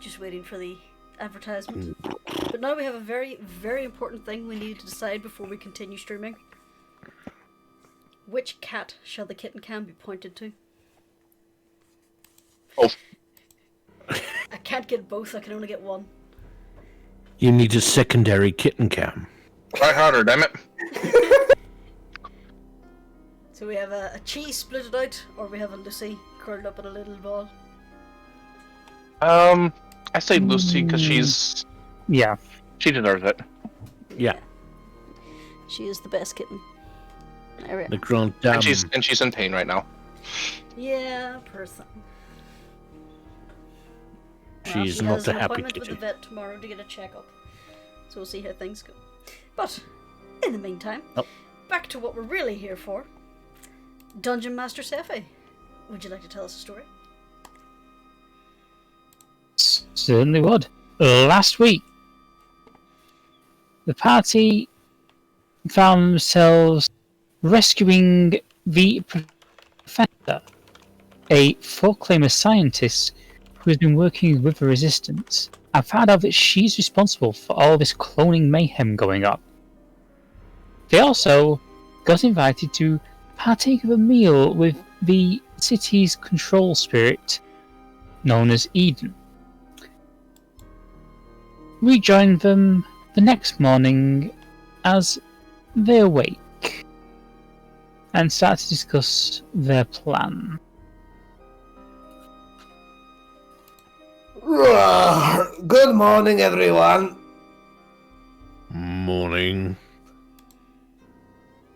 Just waiting for the advertisement. But now we have a very, very important thing we need to decide before we continue streaming. Which cat shall the kitten cam be pointed to? Oh. I can't get both, I can only get one. You need a secondary kitten cam. Try harder, damn it. So we have a cheese split it out, or we have a Lucy curled up in a little ball. I say Lucy because she's... Yeah. She deserves it. Yeah. She is the best kitten. There The Grand Dame. And she's in pain right now. Yeah, person. She's she not has a an happy appointment with kitty. the vet tomorrow to get a checkup. So we'll see how things go. But, in the meantime, back to what we're really here for. Dungeon Master Seph, would you like to tell us a story? Certainly would. Last week, the party found themselves rescuing the Professor, a folklore scientist who has been working with the Resistance, and found out that she's responsible for all this cloning mayhem going on. They also got invited to partake of a meal with the city's control spirit, known as Eden. We joined them the next morning as they awake and start to discuss their plan. Good morning, everyone. Morning.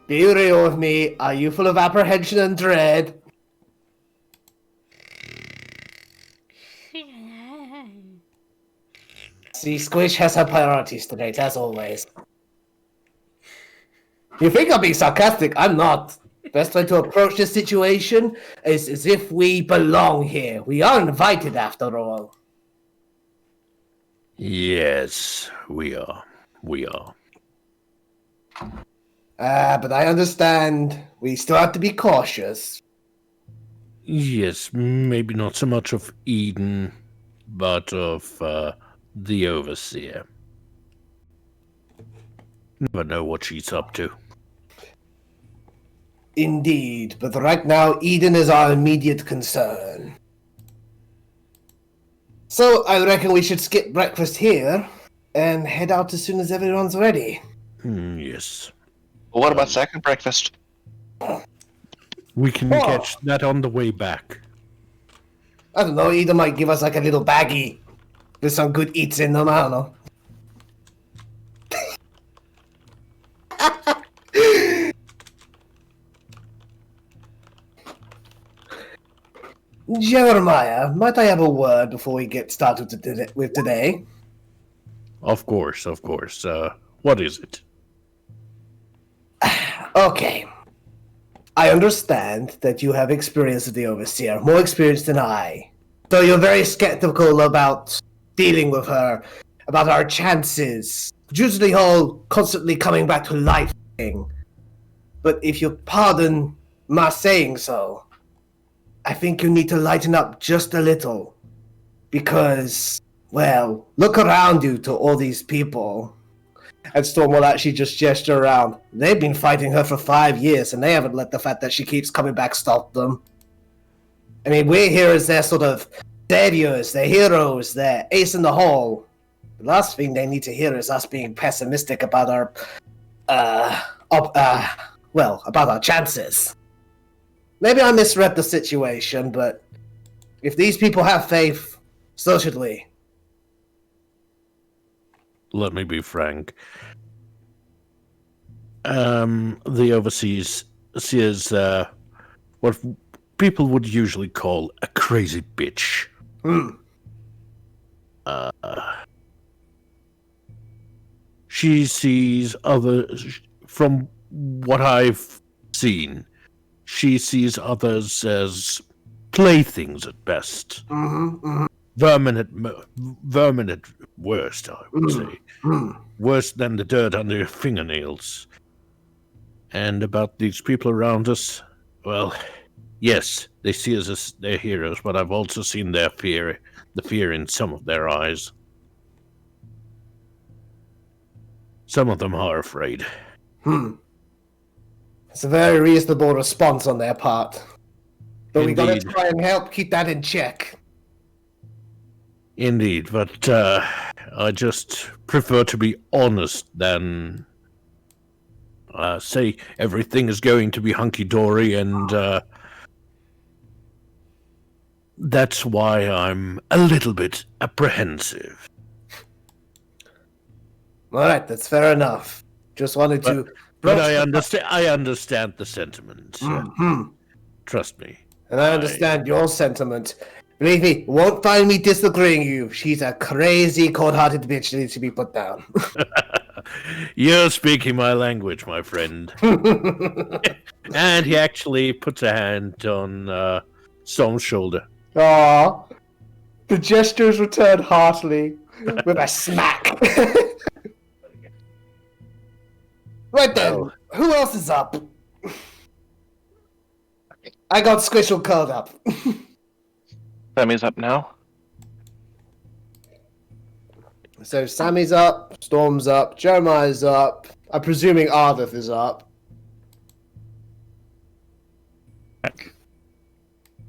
Be real with me. Are you full of apprehension and dread? See, Squish has her priorities tonight, as always. You think I'm being sarcastic? I'm not. Best way to approach this situation is as if we belong here. We are invited, after all. Yes, we are. We are. But I understand we still have to be cautious. Yes, maybe not so much of Eden, but of the Overseer. Never know what she's up to. Indeed, but right now Eden is our immediate concern. So I reckon we should skip breakfast here and head out as soon as everyone's ready. Yes. Well, what about second breakfast? We can catch that on the way back. I don't know, Eden might give us like a little baggie with some good eats in them, I don't know. Jeremiah, might I have a word before we get started with today? Of course, of course. What is it? Okay. I understand that you have experience with the Overseer, more experience than I. So you're very skeptical about dealing with her, about our chances. Due to the whole constantly coming back to life thing. But if you pardon my saying so, I think you need to lighten up just a little. Because, well, look around you to all these people. And Storm will actually just gesture around. They've been fighting her for 5 years, and they haven't let the fact that she keeps coming back stop them. I mean, we're here as their sort of saviors, their heroes, their ace in the hole. The last thing they need to hear is us being pessimistic about our, about our chances. Maybe I misread the situation, but if these people have faith, so should we. Let me be frank. The Overseas is what people would usually call a crazy bitch. She sees others, from what I've seen, she sees others as playthings at best. Vermin at worst, I would say. Worse than the dirt under your fingernails. And about these people around us, well, yes, they see us as their heroes, but I've also seen their fear the fear in some of their eyes. Some of them are afraid. It's a very reasonable response on their part. But we gotta Indeed. try and help keep that in check. Indeed, but I just prefer to be honest than say everything is going to be hunky-dory, and that's why I'm a little bit apprehensive. Alright, that's fair enough. Just wanted to... But I understand the sentiment. Trust me. And I understand your sentiment. Believe me, won't find me disagreeing you. She's a crazy, cold-hearted bitch that needs to be put down. You're speaking my language, my friend. And he actually puts a hand on Storm's shoulder. Aww. The gestures return heartily with a smack. Right then, Oh. who else is up? I got Squish all curled up. Sammy's up now. So Sammy's up, Storm's up, Jeremiah's up. I'm presuming Ardeth is up.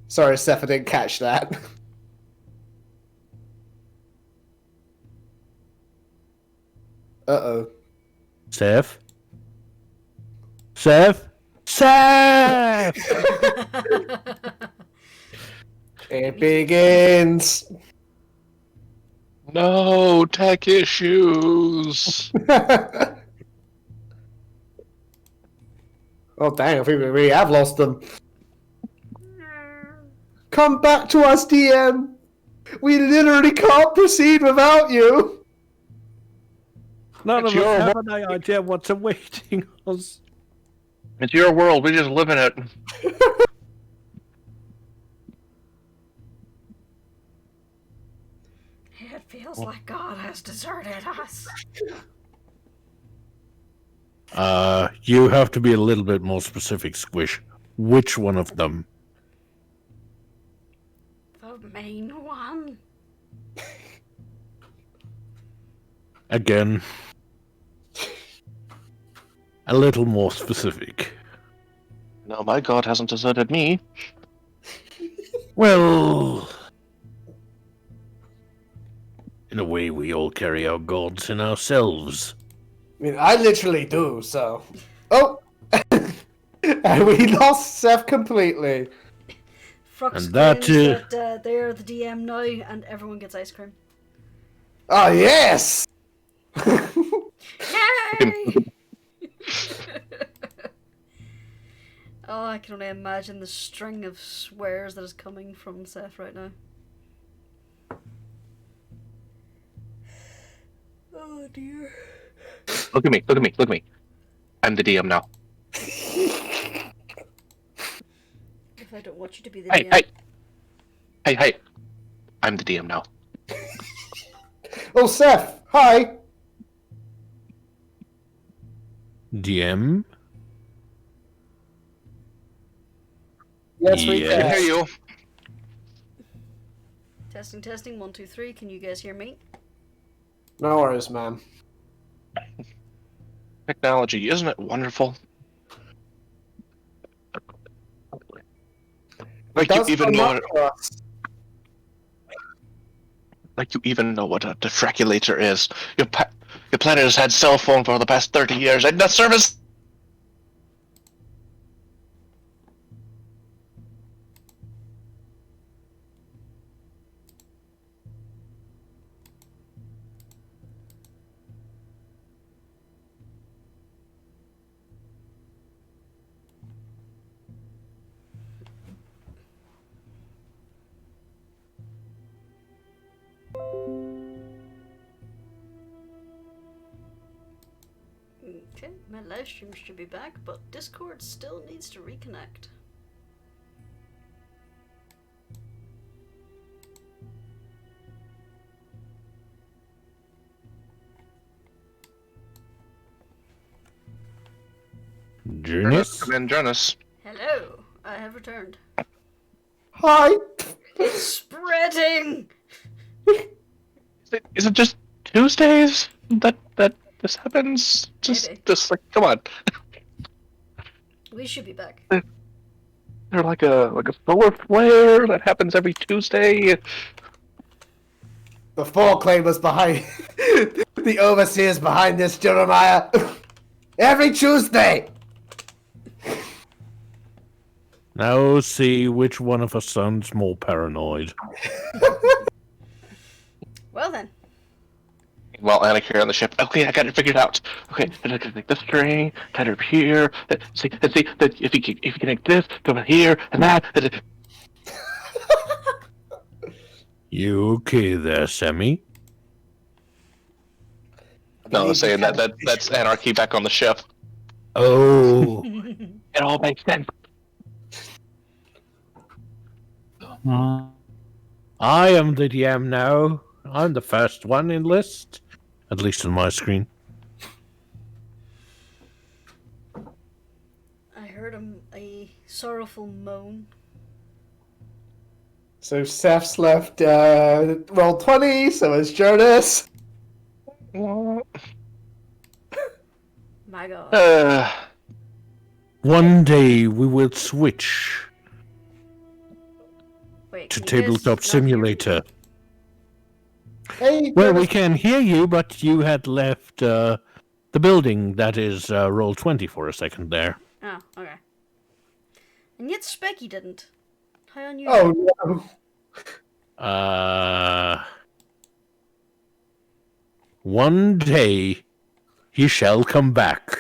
Sorry, Seph, I didn't catch that. Uh-oh. Seph? Seph? Seph! It begins. No, tech issues. Oh, dang, I think we really have lost them. Come back to us, DM. We literally can't proceed without you. None of It's us your have any idea what's awaiting us. It's your world. We just live in it. It feels like God has deserted us. You have to be a little bit more specific, Squish. Which one of them? The main one. Again. A little more specific. No, my God hasn't deserted me. Well, in a way, we all carry our gods in ourselves. I mean, I literally do, so... Oh! And we lost Seph completely. Frux And that, claims that they're the DM now, and everyone gets ice cream. Oh, yes! Yay! Oh, I can only imagine the string of swears that is coming from Seph right now. Oh dear. Look at me. Look at me. Look at me. I'm the DM now. If I don't want you to be the Hey, DM. hey. Hey, hey. I'm the DM now. Oh, Seph! Hi! DM? Yes, we Yeah. I can can. hear you. Testing, testing, 1, 2, 3. Can you guys hear me? No worries, ma'am. Technology, isn't it wonderful? Like you even know what, like you even know what a defraculator is. Your planet has had cell phone for the past 30 years and that service. Okay, my live stream should be back, but Discord still needs to reconnect. Jurnis? Come in, Jurnis. Hello, I have returned. Hi! It's spreading! Is it just Tuesdays that this happens? Maybe. Just like, come on. We should be back. They're like a solar flare that happens every Tuesday. The four claimers behind the overseers behind this, Jeremiah. Every Tuesday. Now see which one of us sounds more paranoid. Well then. Well, Anarchy on the ship. Okay, I got it figured out. Okay, I'm gonna take this string, tie it up here. See, that if you connect this, go over here and that. You okay there, Sammy? No, I'm saying that's Anarchy back on the ship. Oh. It all makes sense. I am the DM now. I'm the first one in list. At least on my screen. I heard a sorrowful moan. So Seph's left roll 20, so is Jurnis. My god. One day we will switch Wait, to can you guys Tabletop not hear me? Simulator. Hey, Well, Jurnis. we can hear you, but you had left the building. That is roll 20 for a second there. Oh, okay. And yet Specky didn't. How unusual. Oh no. One day he shall come back.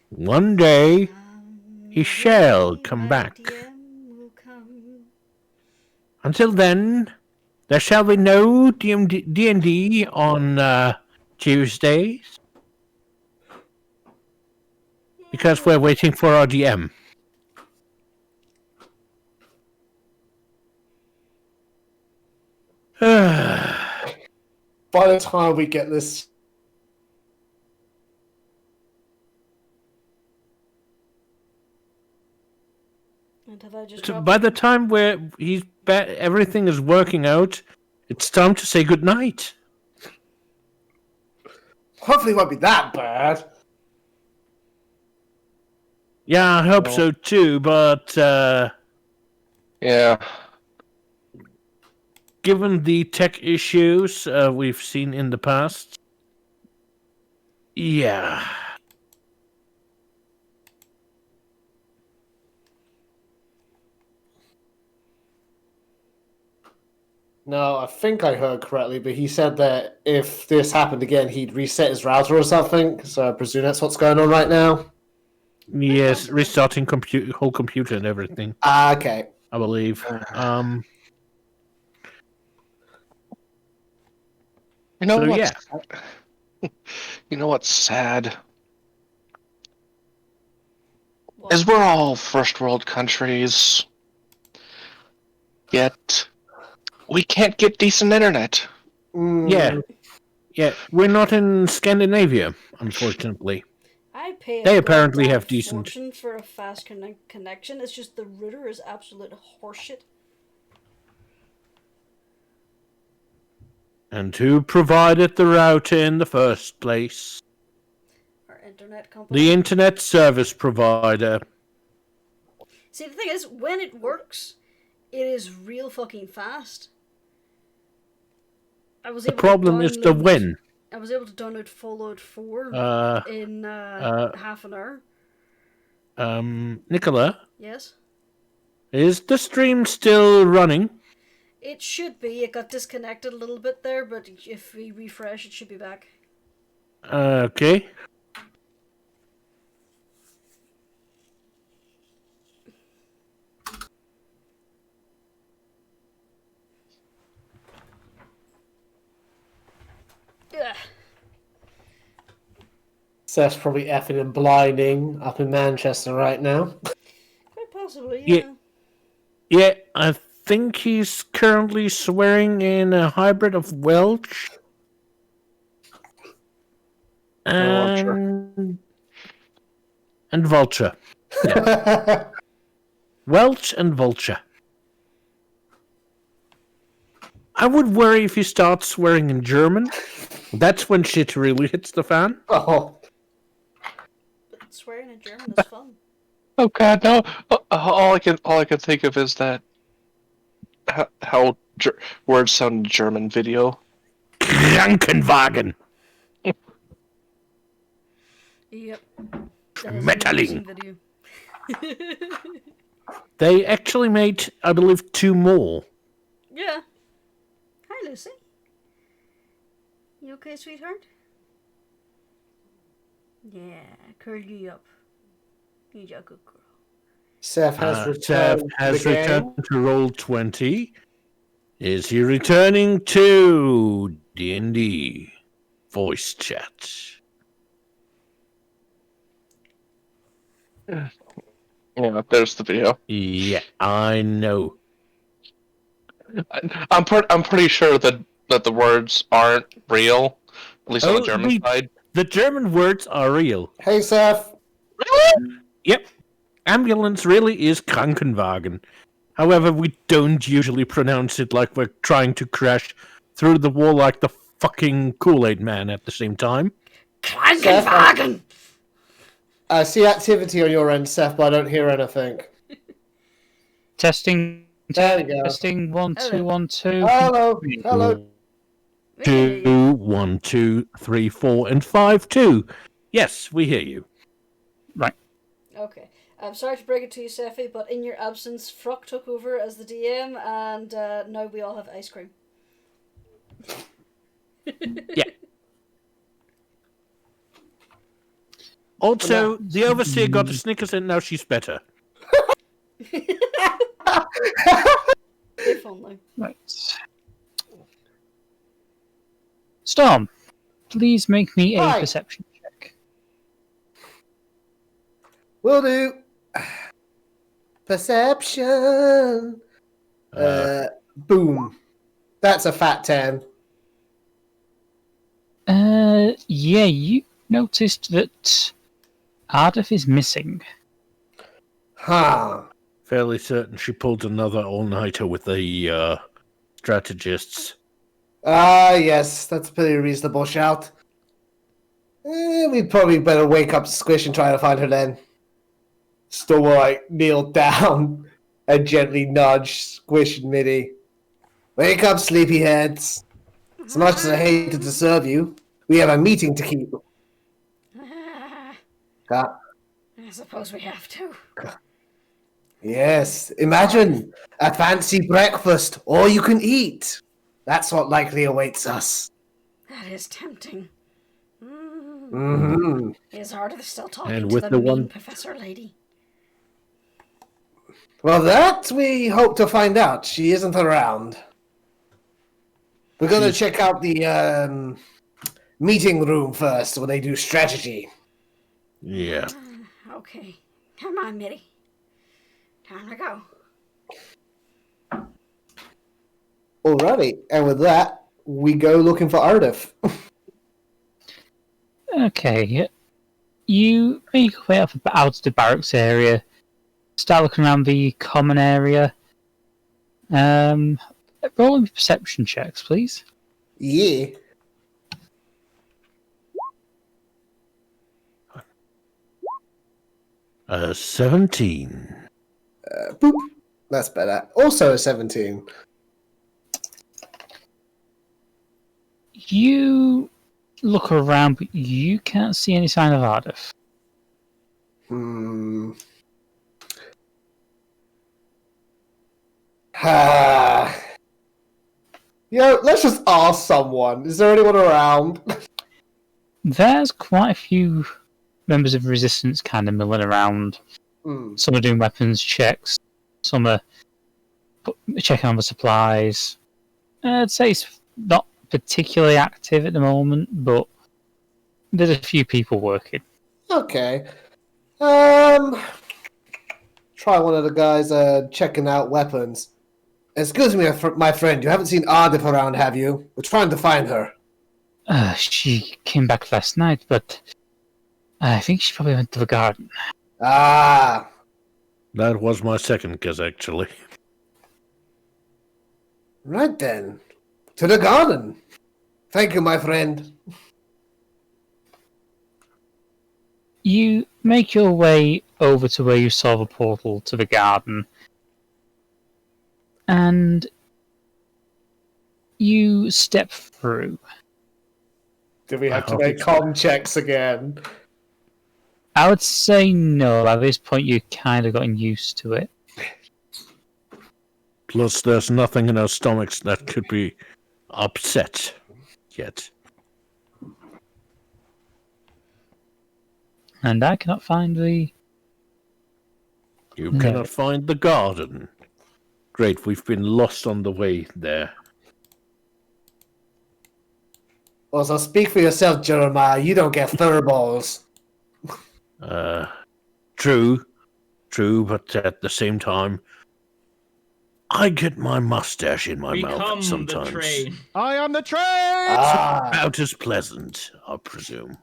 One day he shall come back. DM will come. Until then, there shall be no D&D on Tuesdays. Because we're waiting for our DM. By the time we get this, And have I just So dropped by the time where everything is working out, it's time to say goodnight. hopefully it won't be that bad. Yeah, I hope Well. so too, but Yeah. given the tech issues we've seen in the past, yeah. No, I think I heard correctly, but he said that if this happened again, he'd reset his router or something. So I presume that's what's going on right now. Yes, restarting whole computer and everything, Ah, okay. I believe. You know So, what's You know what's sad? What? Is we're all first world countries. Yet we can't get decent internet. Yeah, we're not in Scandinavia, unfortunately. I pay They a apparently goddamn have decent- fortune for a fast connection. It's just the router is absolute horseshit. And who provided the router in the first place? Our internet company. The internet service provider. See, the thing is, when it works, it is real fucking fast. I was The able to problem is the download- when. I was able to download Fallout 4 in half an hour. Nicola, Yes? is the stream still running? It should be. It got disconnected a little bit there, but if we refresh, it should be back. Okay. Ugh. Seth's probably effing and blinding up in Manchester right now. Quite possibly, Yeah. yeah. Yeah, I think he's currently swearing in a hybrid of Welsh and Vulture. Welsh and Vulture. I would worry if he starts swearing in German. That's when shit really hits the fan. Oh, But swearing in German is fun. Oh God, no! All I can think of is that how words sound in German video. Krankenwagen. Yep. That is an Metalling. amazing video. They actually made, I believe, 2 more. Yeah. Hi, Lucy. You okay, sweetheart? Yeah, curl you up. You're a good girl. Seph has Seph returned. has to the game. returned to roll 20. Is he returning to D&D voice chat? Yeah, there's the video. Yeah, I know. I'm pretty sure that the words aren't real, at least on the German the, side. the German words are real. Hey, Seph. Really? Yep. Ambulance really is Krankenwagen. However, we don't usually pronounce it like we're trying to crash through the wall like the fucking Kool-Aid Man at the same time. Krankenwagen! I see activity on your end, Seph, but I don't hear anything. Testing. There we go. Testing. 1 2 1 2. Hello. Hello. 2, 1, 2, 3, 4, and 5, 2. Yes, we hear you. Right. Okay. I'm sorry to break it to you, Sephi, but in your absence, Frock took over as the DM, and now we all have ice cream. Yeah. Also, the Overseer got a Snickers and now she's better. If only. Right. Storm, please make me a Hi. perception check. Will do. Perception. Boom. That's a fat 10. Yeah, you noticed that Ardeth is missing. Huh. Fairly certain she pulled another all-nighter with the strategists. Ah, yes, that's a pretty reasonable shout. We'd probably better wake up Squish and try to find her then. Still like kneel down and gently nudge Squish and Middy. Wake up, sleepyheads. As much as I hate to disturb you, we have a meeting to keep. Ah, I suppose we have to. yes, imagine a fancy breakfast, all you can eat. That's what likely awaits us. That is tempting. Mm-hmm. Is Ardeth still talking And to with the the mean one- professor lady? Well, that we hope to find out. She isn't around. We're going to check out the meeting room first when they do strategy. Yeah. Okay. Come on, Mitty. Time to go. Alrighty, and with that, we go looking for Ardeth. Okay. You make your way up out of the barracks area. Start looking around the common area. Roll perception checks, please. Yeah. Uh, 17. Boop. That's better. Also a 17. You look around, but you can't see any sign of Ardeth. Let's just ask someone. Is there anyone around? There's quite a few members of Resistance kind of milling around. Some are doing weapons checks. Some are checking on the supplies. I'd say it's not particularly active at the moment, but there's a few people working. Okay. Try one of the guys checking out weapons. Excuse me, my friend. You haven't seen Ardeth around, have you? We're trying to find her. She came back last night, but I think she probably went to the garden. Ah. That was my second guess, actually. Right then. To the garden. Thank you, my friend. You make your way over to where you saw the portal to the garden, and you step through. Do we have to make comm checks again? I would say no. At this point, you're kind of gotten used to it. Plus, there's nothing in our stomachs that could be upset yet. And I cannot find the... You cannot find the garden. Great, we've been lost on the way there. Also, speak for yourself, Jeremiah. You don't get furballs. True, but at the same time, I get my mustache in my mouth sometimes. The train. I am the train! About as pleasant, I presume.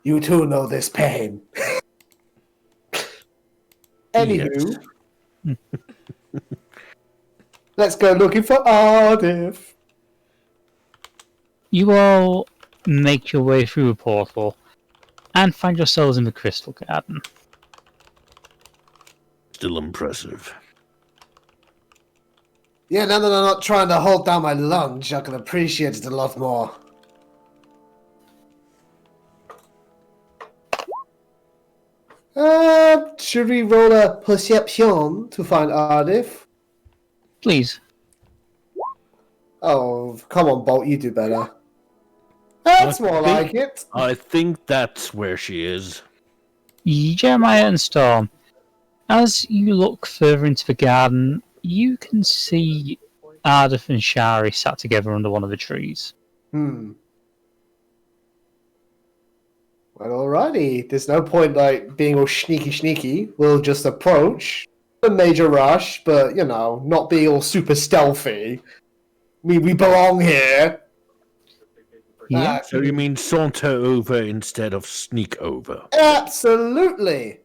You too know this pain. Anywho, let's go looking for Ardeth. You all make your way through a portal and find yourselves in the Crystal Garden. Still impressive. Yeah, now that I'm not trying to hold down my lunch, I can appreciate it a lot more. Should we roll a perception to find Ardeth? Please. Oh, come on, Bolt, you do better. That's more like it. I think that's where she is. Jeremiah and Storm, as you look further into the garden, you can see Ardeth and Shari sat together under one of the trees. Well, alrighty. There's no point, being all sneaky. We'll just approach. A major rush, but, not be all super stealthy. We belong here. Yeah. So you mean saunter over instead of sneak over? Absolutely.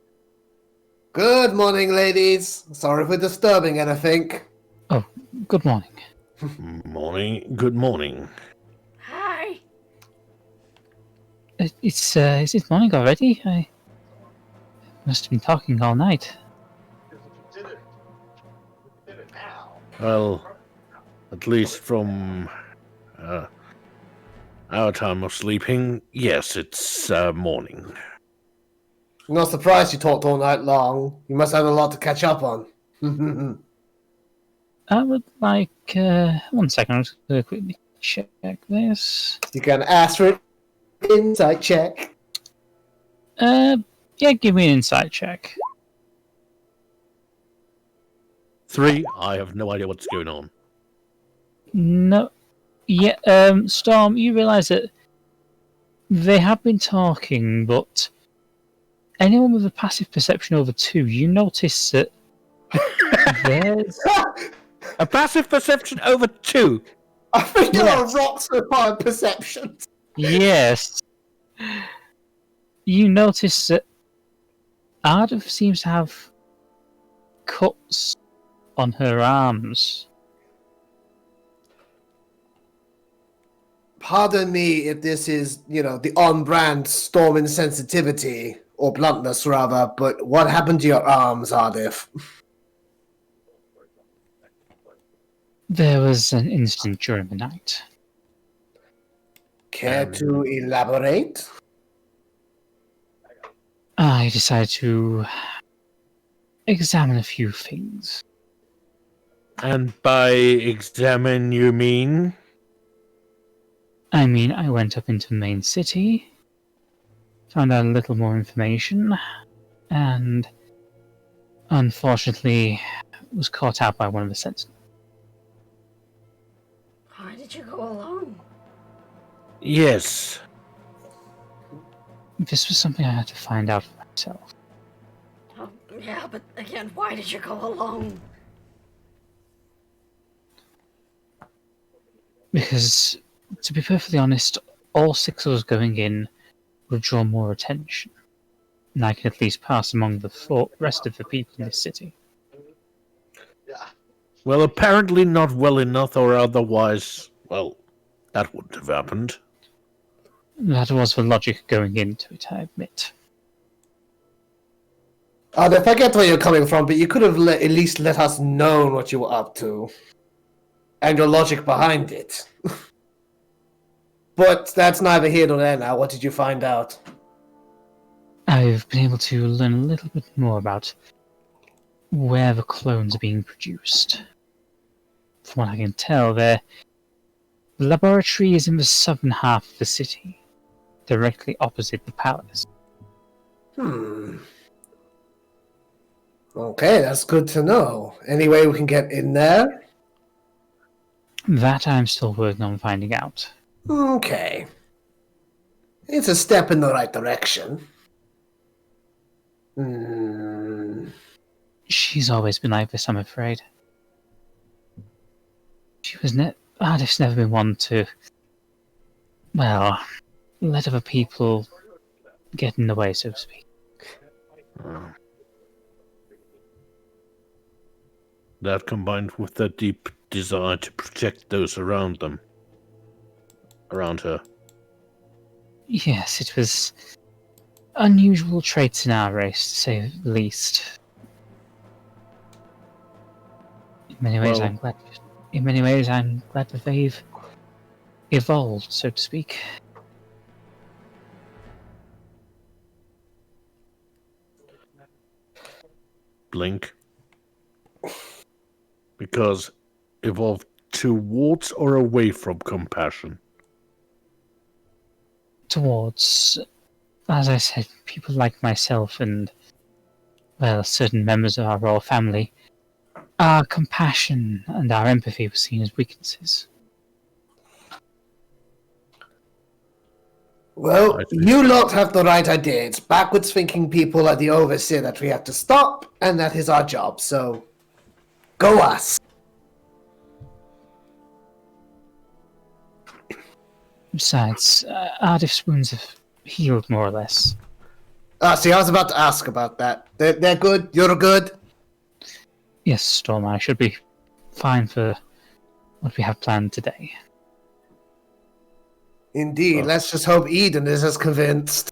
Good morning, ladies. Sorry for disturbing anything. Oh, good morning. Good morning. Hi. Is it morning already? I must have been talking all night. Well, at least from our time of sleeping, yes, it's morning. I'm not surprised you talked all night long. You must have a lot to catch up on. I would like 1 second. I'm just going to quickly check this. You can ask for an insight check. Yeah, give me an insight check. 3, I have no idea what's going on. No. Yeah, Storm, you realise that they have been talking, but anyone with a passive perception over 2, you notice that there's... A passive perception over 2? I think there are Yes. rocks with high perceptions. Yes. You notice that Ardeth seems to have cuts on her arms. Pardon me if this is, the on-brand storm insensitivity, or bluntness rather, but what happened to your arms, Ardeth? There was an incident during the night. Care to elaborate? I decided to examine a few things. And by examine, you mean? I mean, I went up into the main city, found out a little more information, and unfortunately was caught out by one of the sentinels. Why did you go alone? Yes. This was something I had to find out for myself. Oh, yeah, but again, why did you go alone? Because, to be perfectly honest, all 6 of us going in would draw more attention. And I can at least pass among the rest of the people in this city. Well, apparently not well enough, or otherwise, well, that wouldn't have happened. That was the logic going into it, I admit. If I get where you're coming from, but you could have at least let us know what you were up to. And your logic behind it. But that's neither here nor there now. What did you find out? I've been able to learn a little bit more about where the clones are being produced. From what I can tell, the laboratory is in the southern half of the city, directly opposite the palace. Okay, that's good to know. Any way we can get in there? That I'm still working on finding out. Okay. It's a step in the right direction. She's always been like this, I'm afraid. She was Ardeth's never been one to, well, let other people get in the way, so to speak. That combined with their deep desire to protect those around them. Around her. Yes, it was unusual traits in our race, to say the least. In many ways, Well- I'm glad. In many ways, I'm glad that they've evolved, so to speak. Blink. Because evolved towards or away from compassion? Towards, as I said, people like myself and, well, certain members of our royal family, our compassion and our empathy were seen as weaknesses. Well, I see. you lot have the right idea. It's backwards thinking people are the overseer that we have to stop, and that is our job, so go us. Besides, Ardeth's wounds have healed more or less. See, I was about to ask about that. They're good? You're good? Yes, Storm, I should be fine for what we have planned today. Indeed. Let's just hope Eden is as convinced.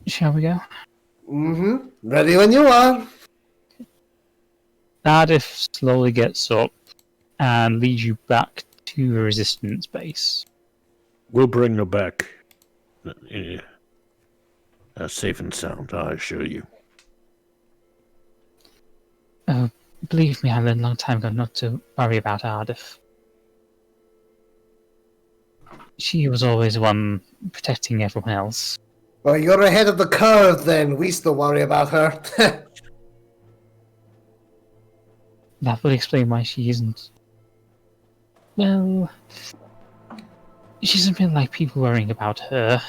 Shall we go? Ready when you are. Ardeth slowly gets up and leads you back to the resistance base. We'll bring her back. Safe and sound, I assure you. Oh, believe me, I learned a long time ago not to worry about Ardeth. She was always the one protecting everyone else. Well, you're ahead of the curve then. We still worry about her. That would explain why she isn't. Well, she doesn't really like people worrying about her.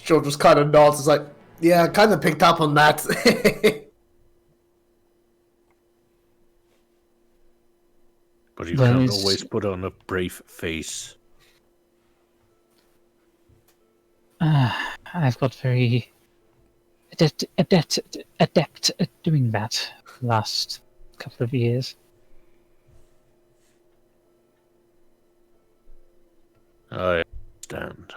George just kind of nods. It's like, yeah, I kind of picked up on that. But you Well, can't it's- always put on a brave face. I've got very adept at doing that the last couple of years. I understand.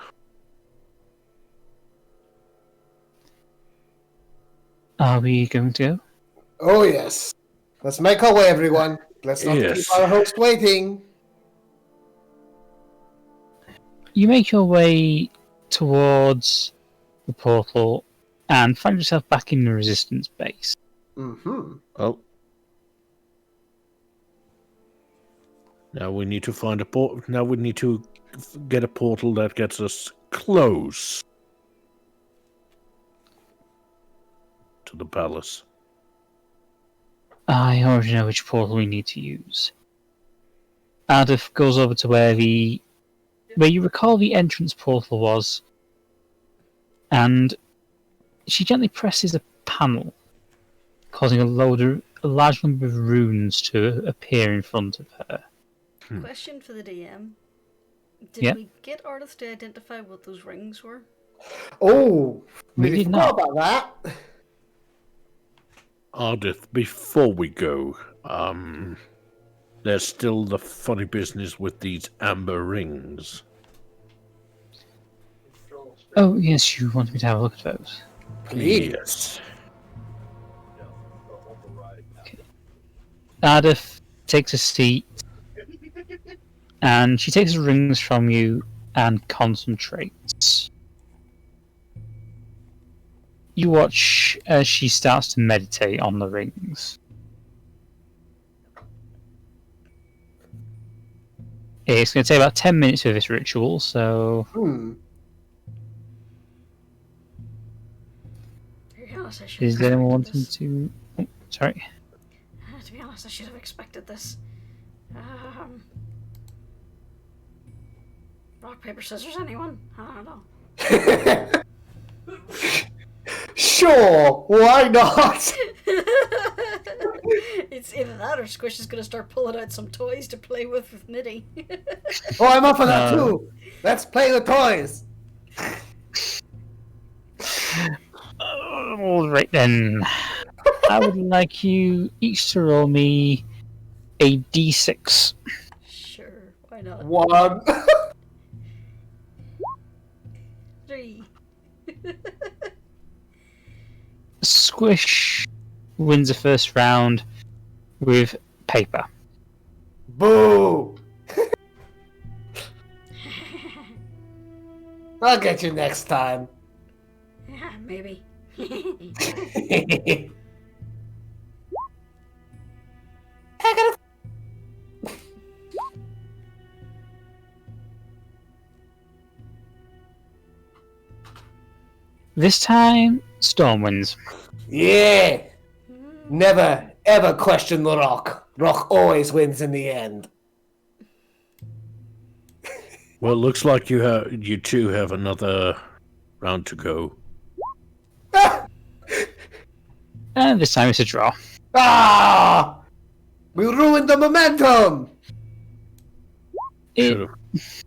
Are we going to go? Oh, yes. Let's make our way, everyone. Let's not Yes. keep our host waiting. You make your way towards the portal and find yourself back in the resistance base. Well, now we need to find a portal. Now we need to get a portal that gets us close to the palace. I already know which portal we need to use. Ardeth goes over to where you recall the entrance portal was, and she gently presses a panel, causing a large number of runes to appear in front of her. Question for the DM. Did Yeah. we get Ardeth to identify what those rings were? Oh, We really did forgot not. about that. Ardeth, before we go, there's still the funny business with these amber rings. Oh, yes, you want me to have a look at those. Please. Yes. Ardeth takes a seat, and she takes the rings from you and concentrates. You watch as she starts to meditate on the rings. It's going to take about 10 minutes for this ritual, so... To be honest, I should Is have anyone expected wanting this. to... Oh, sorry. To be honest, I should have expected this. Rock, paper, scissors, anyone? I don't know. Sure, why not? It's either that or Squish is going to start pulling out some toys to play with Nitty. Oh, I'm up for that too. Let's play with toys. Alright then. I would like you each to roll me a d6. Sure, why not? 1. 3. Squish wins the first round with paper. Boo. I'll get you next time. Yeah, maybe. I gotta. This time, Storm wins. Yeah. Never ever question the Rock. Rock always wins in the end. Well, it looks like you two have another round to go. And this time it's a draw. Ah! We ruined the momentum. It- Should've-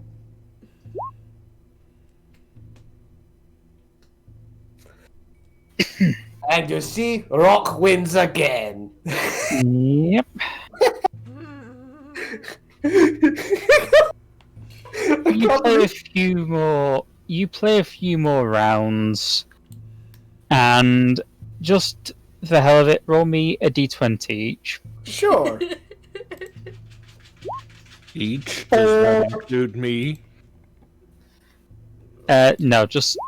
And you see, Rock wins again. Yep. You play a few more rounds, and just for the hell of it, roll me a d20 each. Sure. Each? Does that include me? No, just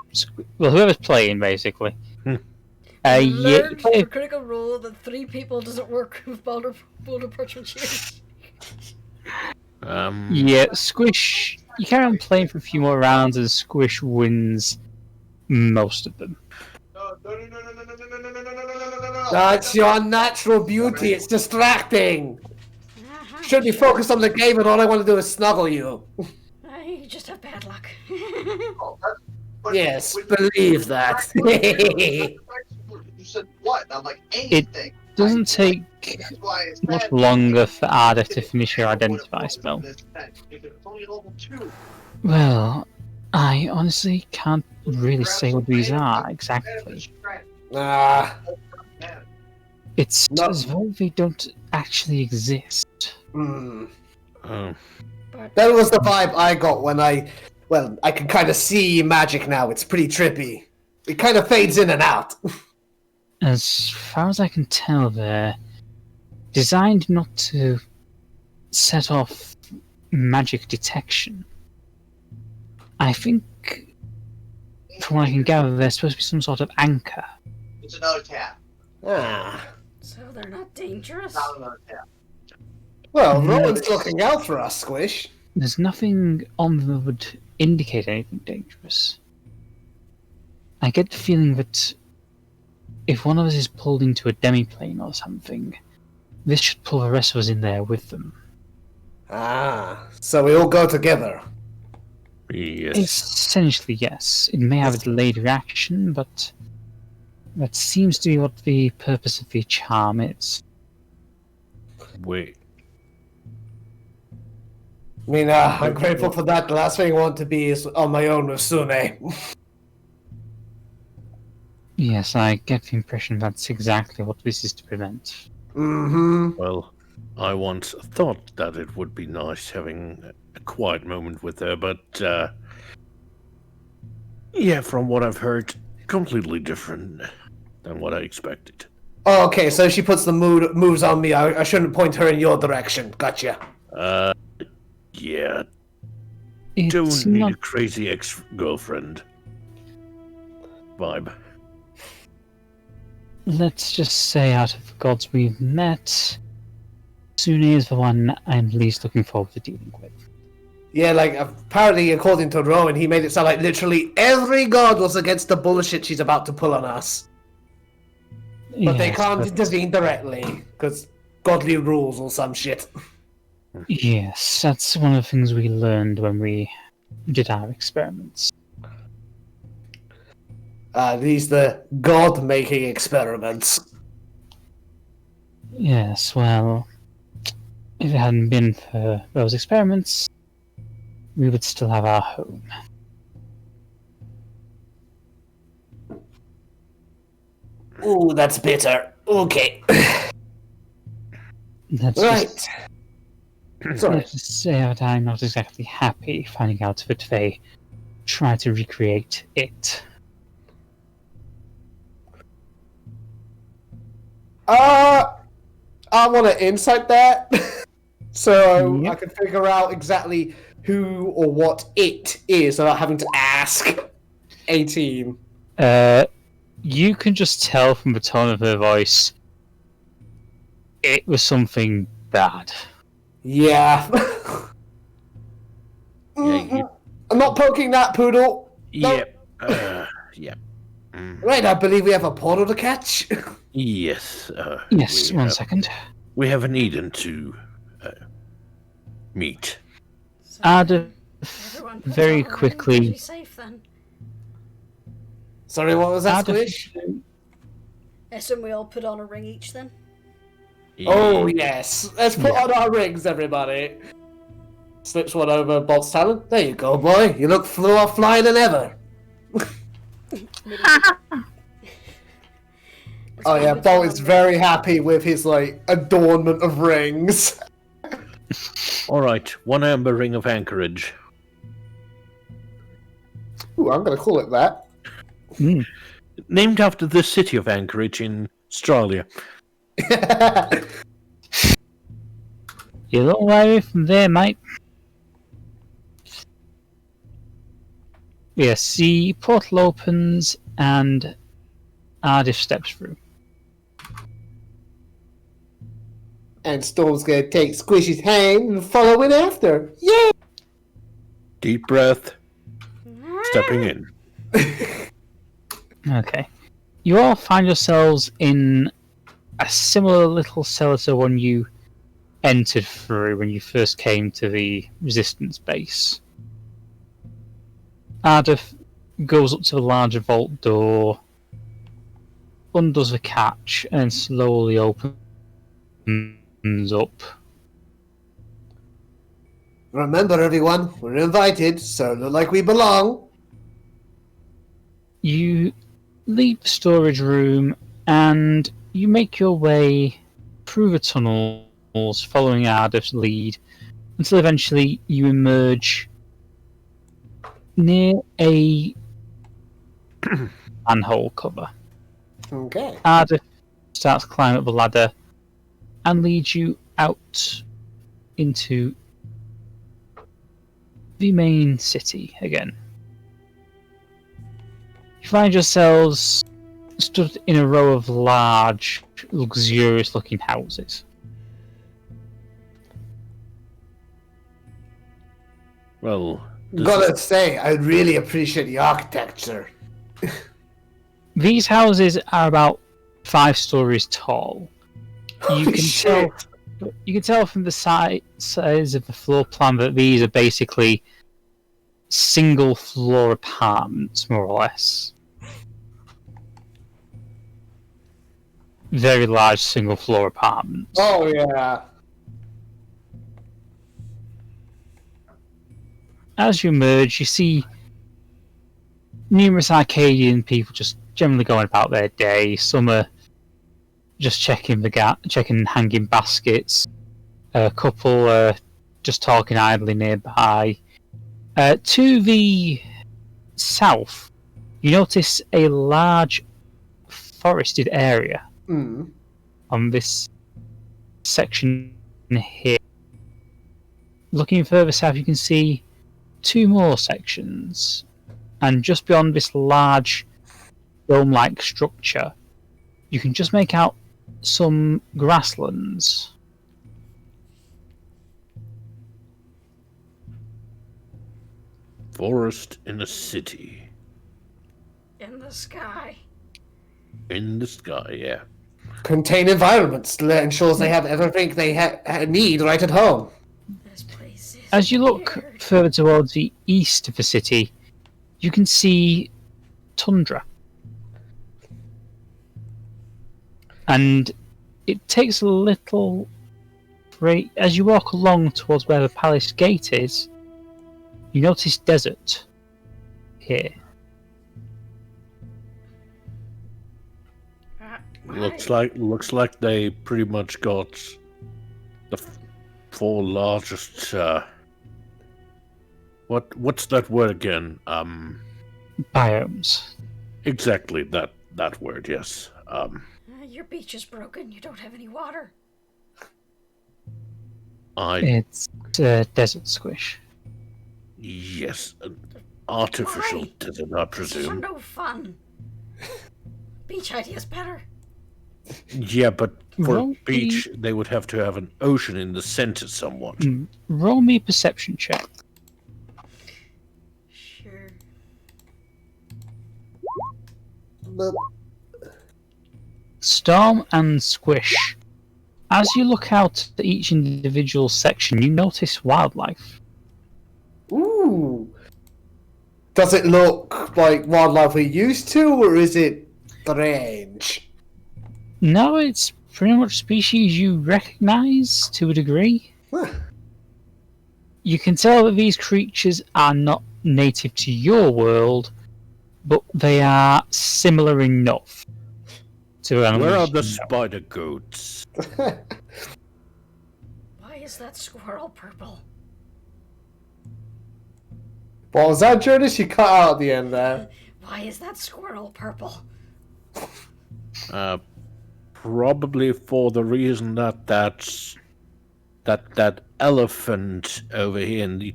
whoever's playing basically. Yeah, you Learned play, for Critical Role that 3 people doesn't work with boulder parchment shears. yeah, Squish. You carry on playing for a few more rounds, and Squish wins most of them. That's your natural beauty. It's distracting. Should be focused on the game, and all I want to do is snuggle you. You just have bad luck. Yes, believe that. You said what? I'm like, anything. Doesn't take much longer for Ardeth to finish your identify spell. Well, I honestly can't really say what these are exactly. It's No. as though they don't actually exist. Oh. That was the vibe I got when I can kind of see magic now. It's pretty trippy. It kind of fades in and out. As far as I can tell, they're designed not to set off magic detection. I think, from what I can gather, they're supposed to be some sort of anchor. It's another tab. So they're not dangerous? Not another tab. Well, no No. one's looking out for us, Squish. There's nothing on them that would indicate anything dangerous. I get the feeling that if one of us is pulled into a demiplane or something, this should pull the rest of us in there with them. So we all go together. Yes. Essentially, yes. It may have a delayed reaction, but that seems to be what the purpose of the charm is. Wait. I mean, I'm grateful for that. The last thing I want to be is on my own with Sune. Yes, I get the impression that's exactly what this is to prevent. Mm-hmm. Well, I once thought that it would be nice having a quiet moment with her, but yeah, from what I've heard, completely different than what I expected. Oh, okay, so she puts the moves on me. I shouldn't point her in your direction. Gotcha. Yeah, It's don't need not a crazy ex-girlfriend vibe. Let's just say, out of the gods we've met, Sune is the one I'm least looking forward to dealing with. Yeah, like, apparently, according to Rowan, he made it sound like literally every god was against the bullshit she's about to pull on us. But they Yes, can't but- intervene directly, because godly rules or some shit. Yes, that's one of the things we learned when we did our experiments. These the god-making experiments. Yes, well, if it hadn't been for those experiments, we would still have our home. Ooh, that's bitter. Okay. That's Right. Sorry. Let's just say that I'm not exactly happy finding out that they try to recreate it. I want to insight that. So Yep. I can figure out exactly who or what it is without having to ask a team. You can just tell from the tone of her voice it was something bad. Yeah. I'm not poking that poodle. No. Yep. Yep. Right, I believe we have a portal to catch. Yes. Yes, we one have- second. We have an Eden to meet. So, Ardeth everyone puts very on a ring, quickly- pretty safe then. Sorry, what was that, Ardeth- Squish? I assume we all put on a ring each then. Oh, yes. Let's put on our rings, everybody. Slips one over Bolt's talon. There you go, boy. You look more flying than ever. Oh, yeah, Bolt is very happy with his, like, adornment of rings. All right, one amber ring of anchorage. Ooh, I'm going to call it that. Named after the city of Anchorage in Australia. You're a little way from there, mate. Yes, the portal opens and Ardeth steps through. And Storm's going to take Squishy's hand and follow in after. Yeah! Deep breath. Stepping in. Okay. You all find yourselves in a similar little cellar to one you entered through when you first came to the resistance base. Ardeth goes up to the larger vault door, undoes the catch, and slowly opens up. Remember, everyone, we're invited, so look like we belong. You leave the storage room and you make your way through the tunnels, following Ardeth's lead, until eventually you emerge near a manhole cover. Okay. Ardeth starts climbing up the ladder and leads you out into the main city again. You find yourselves stood in a row of large, luxurious-looking houses. Well, this Gotta is- say, I really appreciate the architecture. These houses are about 5 stories tall. You Holy can shit. You can tell from the size of the floor plan that these are basically single floor apartments, more or less. Very large single floor apartments. Oh, yeah. As you emerge, you see numerous Arcadian people just generally going about their day. Some are just checking hanging baskets. A couple are just talking idly nearby. To the south, you notice a large forested area on this section here. Looking further south, you can see 2 more sections, and just beyond this large dome-like structure, you can just make out some grasslands. Forest in a city. In the sky. In the sky, yeah. Contained environments ensures they have everything they need right at home. This place is As you look weird. further towards the east of the city, you can see tundra. And it takes a little break. As you walk along towards where the palace gate is, you notice desert here. Why? Looks like they pretty much got the 4 largest. What's that word again? Biomes. Exactly that word. Yes. Your beach is broken. You don't have any water. It's desert squish. Yes, an artificial Why? desert, I This is for presume. no fun. Beach idea's better. Yeah, but for Roll a beach, they would have to have an ocean in the center somewhat. Roll me a perception check. Sure. But Storm and Squish. As you look out at each individual section, you notice wildlife. ooh, does it look like wildlife we're used to, or is it strange? No, it's pretty much species you recognize to a degree. Huh. You can tell that these creatures are not native to your world, but they are similar enough to animals. Where are the you know. spider goats? Why is that squirrel purple? What was that, Jurnis? You cut out at the end there. Why is that squirrel purple? Probably for the reason that elephant over here in the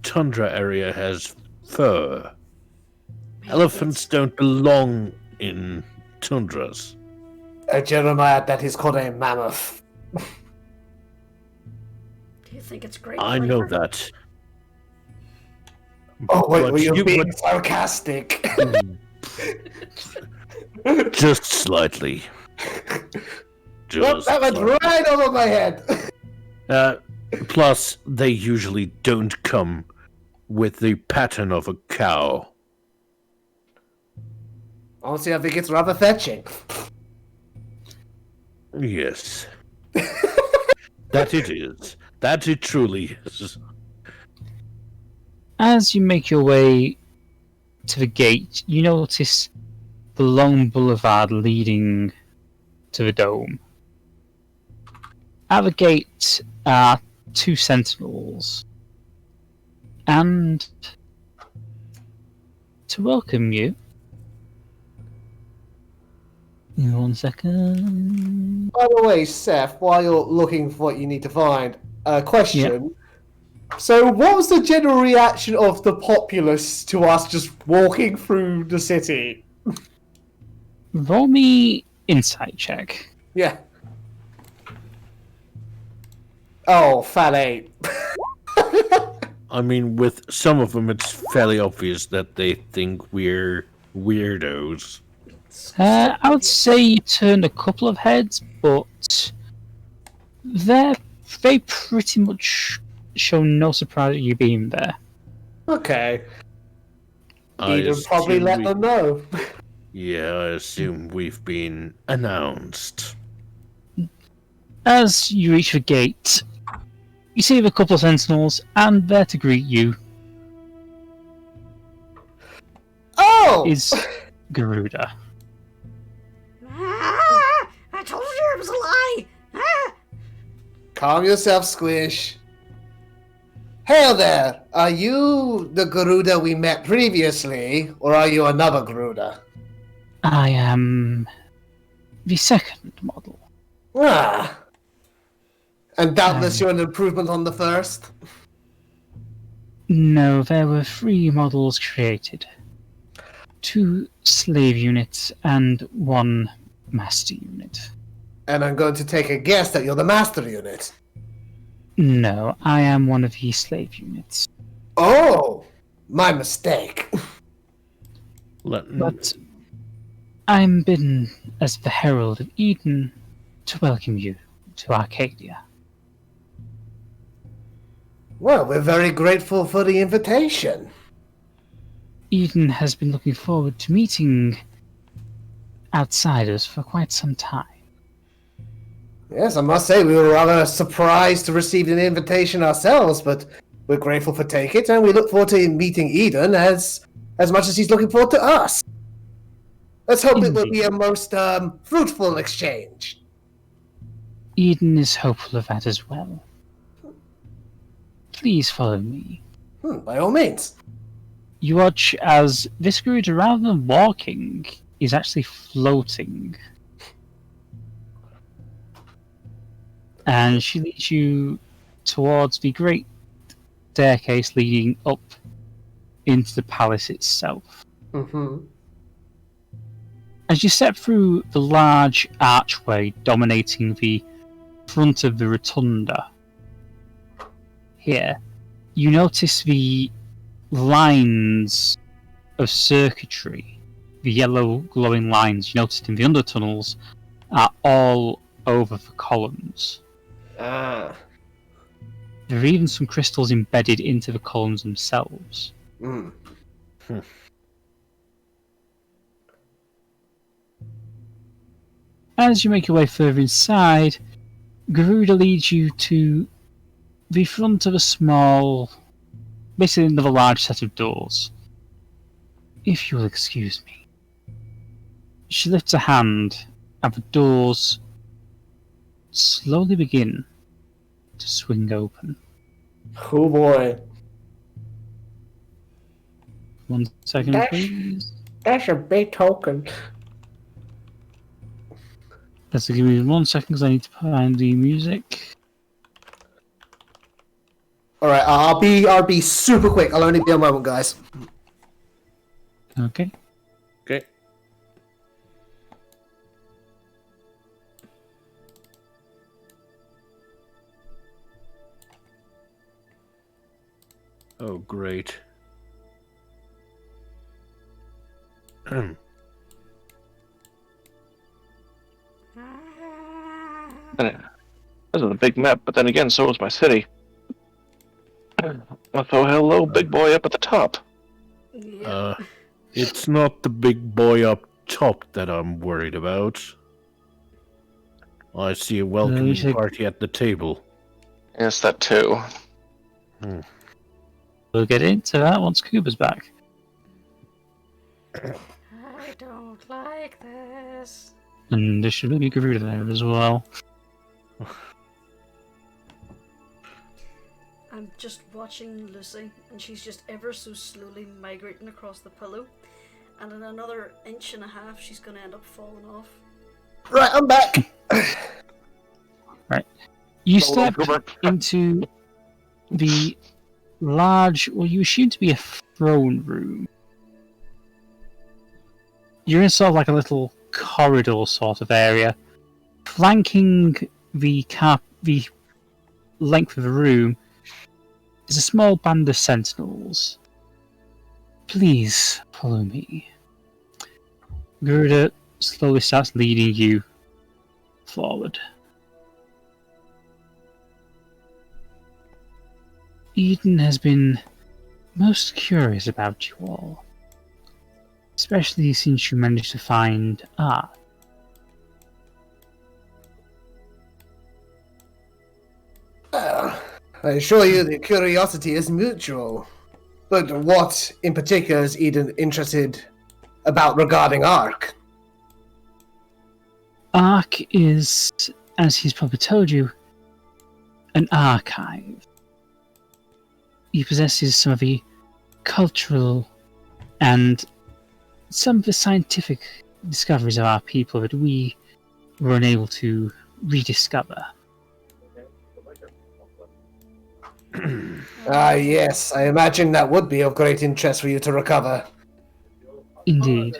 tundra area has fur. Maybe Elephants don't belong in tundras. Jeremiah, that is called a mammoth. Do you think it's great? I know flavor? that. Oh, wait, But were you you being would- sarcastic? Just slightly. Look, that went slightly. right over my head. Plus, they usually don't come with the pattern of a cow. Honestly, I think it's rather fetching. Yes. That it is. That it truly is. As you make your way to the gate, you notice the long boulevard leading to the dome. At the gate are 2 sentinels, and to welcome you. In 1 second. By the way, Seph, while you're looking for what you need to find, question. So, what was the general reaction of the populace to us just walking through the city? Roll me insight check. Yeah. Oh, fat 8. I mean, with some of them, it's fairly obvious that they think we're weirdos. I would say you turned a couple of heads, but they pretty much show no surprise at you being there. Okay. I You'd probably assume let we- them know. Yeah, I assume we've been announced. As you reach the gate, you see the couple of sentinels, and there to greet you Oh! is Garuda. I told you it was a lie! Calm yourself, Squish. Hail there! Are you the Garuda we met previously, or are you another Garuda? I am the second model. Ah. And doubtless you're an improvement on the first? No, there were 3 models created. 2 slave units and 1 master unit. And I'm going to take a guess that you're the master unit. No, I am one of the slave units. Oh! My mistake. But I'm bidden as the Herald of Eden to welcome you to Arcadia. Well, we're very grateful for the invitation. Eden has been looking forward to meeting outsiders for quite some time. Yes, I must say we were rather surprised to receive an invitation ourselves, but we're grateful for taking it, and we look forward to meeting Eden as much as he's looking forward to us. Let's hope it will be a most fruitful exchange. Eden is hopeful of that as well. Please follow me. By all means. You watch as this Garuda, rather than walking, is actually floating. And she leads you towards the great staircase leading up into the palace itself. Mm-hmm. As you step through the large archway dominating the front of the rotunda, here, you notice the lines of circuitry, the yellow glowing lines you noticed in the undertunnels, are all over the columns. Ah. There are even some crystals embedded into the columns themselves. Mm. As you make your way further inside, Garuda leads you to the front of a small, basically another large set of doors. If you'll excuse me. She lifts a hand, and the doors slowly begin to swing open. Oh boy. 1 second, please. That's a big token. Let's give me 1 second because I need to find the music. Alright, I'll be super quick. I'll only be a moment, guys. Okay. Okay. Oh, great. This is a big map, but then again, so is my city. So hello, big boy up at the top. Yeah. It's not the big boy up top that I'm worried about. I see a welcome party at the table. Yes, that too. We'll get into that once Kubar's back. I don't like this. And there should be Garuda there as well. I'm just watching Lucy, and she's just ever so slowly migrating across the pillow. And in another inch and a half, she's going to end up falling off. Right, I'm back. Right. You step into the large, what you assume to be a throne room. You're in sort of like a little corridor sort of area. Flanking the length of the room is a small band of sentinels. Please follow me. Garuda slowly starts leading you forward. Eden has been most curious about you all, especially since you managed to find art. I assure you the curiosity is mutual. But what in particular is Eden interested about regarding Ark? Ark is, as he's probably told you, an archive. He possesses some of the cultural and some of the scientific discoveries of our people that we were unable to rediscover. Yes, I imagine that would be of great interest for you to recover. Indeed.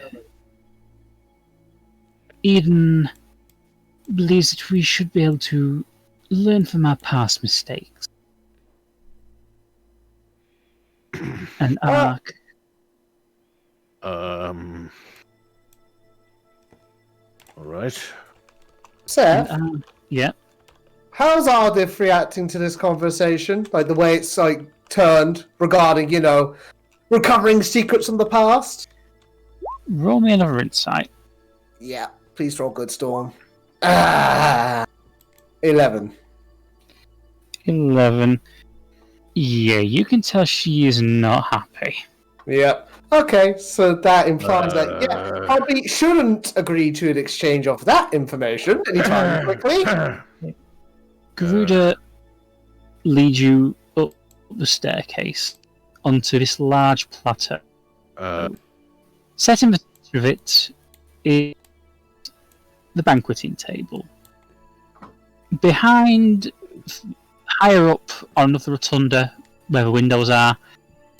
Eden believes that we should be able to learn from our past mistakes. And Ark. All right. Seph, Yeah. how's Ardeth reacting to this conversation? Like the way it's like turned regarding, recovering secrets from the past? Roll me another insight. Yeah, please roll good storm. 11. 11. Yeah, you can tell she is not happy. Yep. Okay, so that implies that, Poppy shouldn't agree to an exchange of that information anytime quickly. Garuda leads you up the staircase onto this large plateau. Set in the center of it is the banqueting table. Behind, higher up on the rotunda, where the windows are,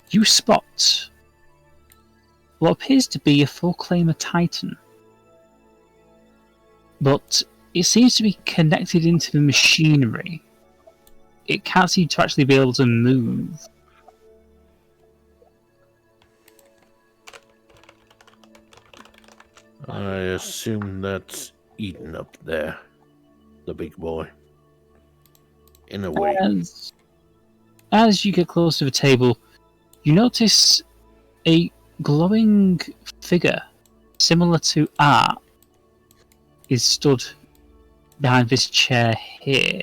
you spot what appears to be a full-claimer titan. But it seems to be connected into the machinery. It can't seem to actually be able to move. I assume that's Eden up there. The big boy. In a way. As you get close to the table, you notice a glowing figure similar to Art is stood behind this chair here.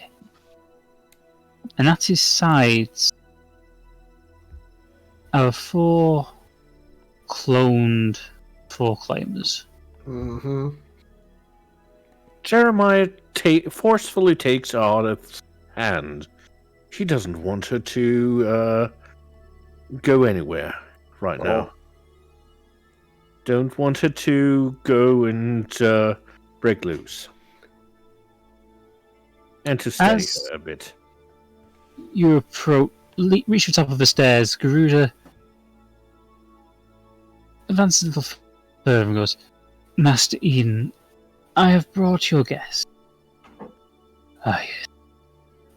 And at his sides are 4 cloned Foreclaimers. Mm-hmm. Jeremiah forcefully takes Ardeth's hand. He doesn't want her to go anywhere right now. Don't want her to go and break loose. And to steady her a bit. You reach the top of the stairs. Garuda advances a little further and goes, Master Eden, I have brought your guest. Ah, yes.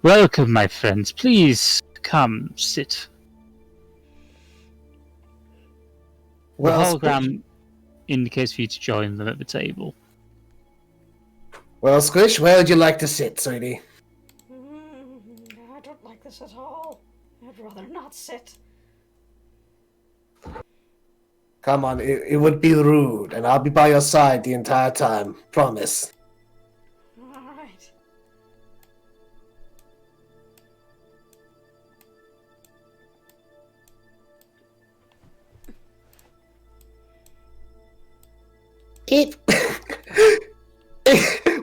Welcome, my friends. Please come, sit. The hologram indicates for you to join them at the table. Well, Squish, where would you like to sit, sweetie? I don't like this at all. I'd rather not sit. Come on, it would be rude, and I'll be by your side the entire time. Promise. Alright.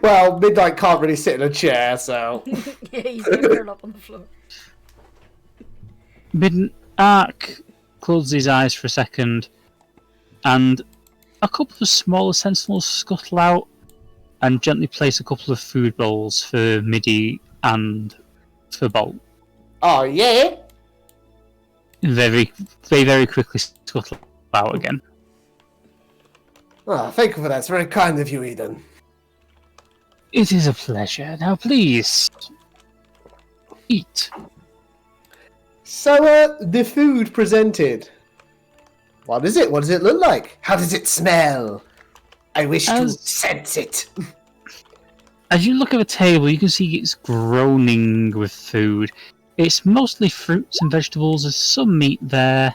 Well, Midnight can't really sit in a chair, so... Yeah, he's gonna curl up on the floor. Ark closes his eyes for a second, and a couple of smaller sentinels scuttle out and gently place a couple of food bowls for Midi and for Bolt. Oh, yeah? They very quickly scuttle out again. Oh, thank you for that. It's very kind of you, Eden. It is a pleasure. Now, please, eat. So, the food presented. What is it? What does it look like? How does it smell? I wish to sense it. As you look at the table, you can see it's groaning with food. It's mostly fruits and vegetables. There's some meat there.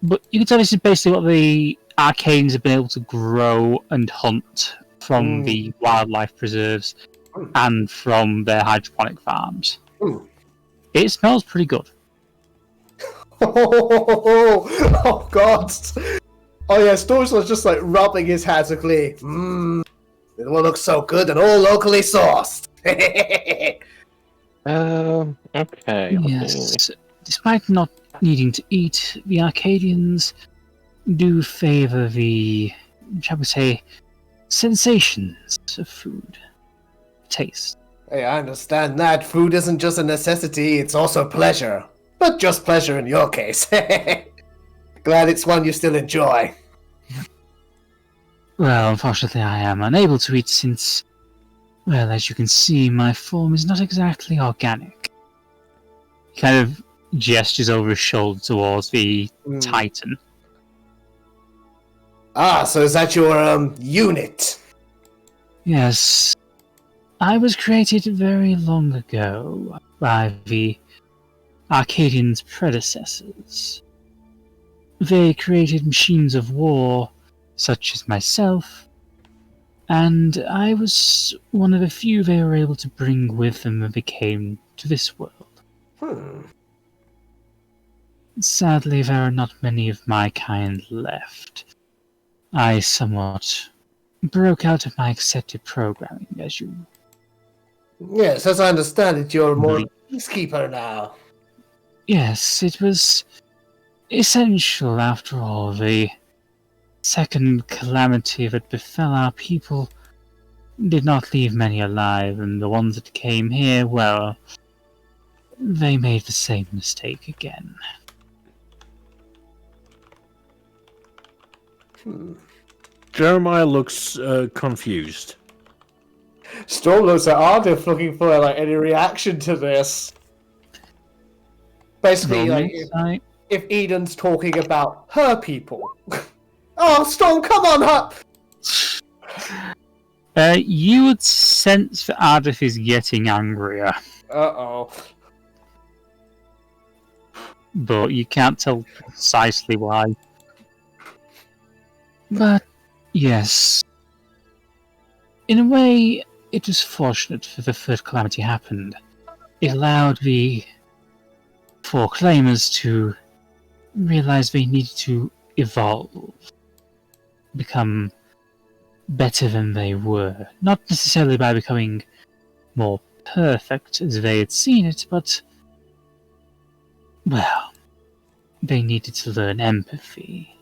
But you can tell this is basically what the Arcanes have been able to grow and hunt from the wildlife preserves and from their hydroponic farms. It smells pretty good. Oh God! Oh yeah, Storms was just like rubbing his hands with glee. Mmm, it will look so good and all locally sourced. Okay. Yes, despite not needing to eat, the Arcadians do favor the, shall we say, sensations of food. Taste. Hey, I understand that. Food isn't just a necessity, it's also pleasure. But just pleasure in your case. Glad it's one you still enjoy. Well, unfortunately I am unable to eat since, well, as you can see, my form is not exactly organic. He kind of gestures over his shoulder towards the Titan. Ah, so is that your, unit? Yes. I was created very long ago by the Arcadians' predecessors. They created machines of war, such as myself, and I was one of the few they were able to bring with them when they came to this world. Sadly, there are not many of my kind left. I somewhat broke out of my accepted programming, as you... Yes, as I understand it, you're more peacekeeper now. Yes, it was essential after all. The second calamity that befell our people did not leave many alive, and the ones that came here, well, they made the same mistake again. Jeremiah looks confused. Storm looks at Ardeth looking for like any reaction to this. Basically, like if Eden's talking about her people. Oh, Storm, come on up! You would sense that Ardeth is getting angrier. Uh-oh. But you can't tell precisely why. But, yes. In a way, it was fortunate that the third calamity happened. It allowed the four claimers to realize they needed to evolve. Become better than they were. Not necessarily by becoming more perfect as they had seen it, but, well, they needed to learn empathy,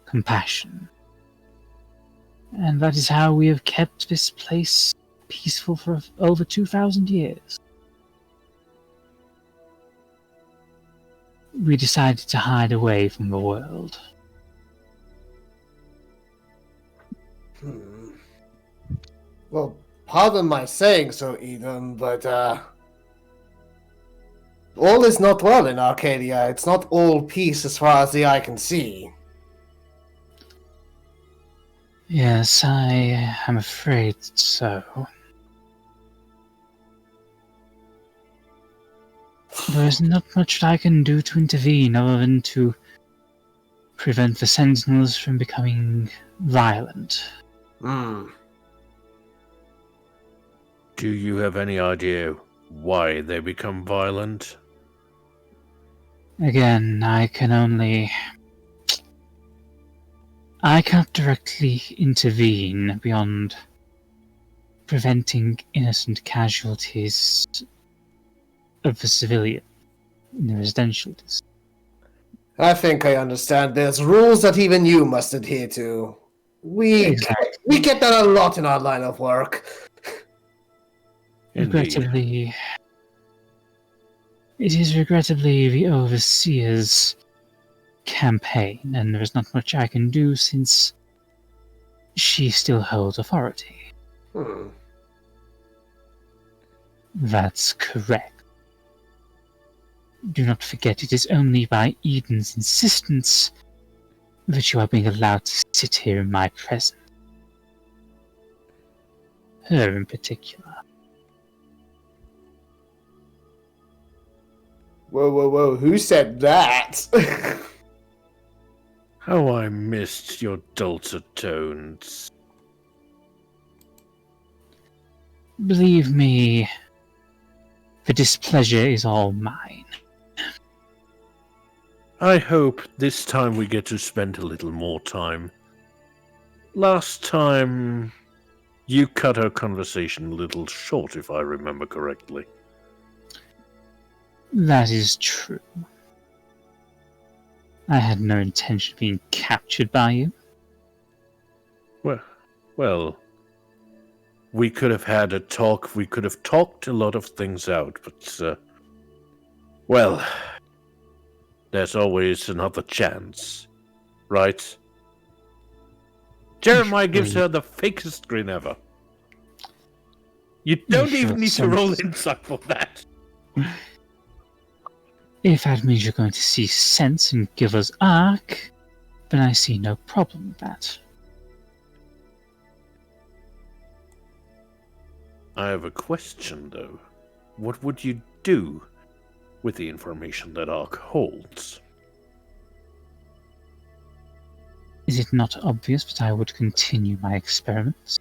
compassion. And that is how we have kept this place peaceful for over 2,000 years. We decided to hide away from the world. Well, pardon my saying so, Eden, but, all is not well in Arcadia. It's not all peace as far as the eye can see. Yes, I am afraid so. There is not much I can do to intervene other than to prevent the sentinels from becoming violent. Do you have any idea why they become violent? Again, I cannot directly intervene beyond preventing innocent casualties of the civilian in the residential district. I think I understand. There's rules that even you must adhere to. We get that a lot in our line of work. Regrettably, it is regrettably the Overseer's campaign, and there is not much I can do since she still holds authority. That's correct. Do not forget, it is only by Eden's insistence that you are being allowed to sit here in my presence. Her in particular. Whoa, who said that? How I missed your dulcet tones. Believe me, the displeasure is all mine. I hope this time we get to spend a little more time. Last time, you cut our conversation a little short, if I remember correctly. That is true. I had no intention of being captured by you. Well, we could have had a talk. We could have talked a lot of things out, but, well, there's always another chance, right? Jeremiah gives her the fakest grin ever. You don't even need to roll insight for that. If that means you're going to see sense and give us arc, then I see no problem with that. I have a question, though. What would you do with the information that Ark holds? Is it not obvious that I would continue my experiments?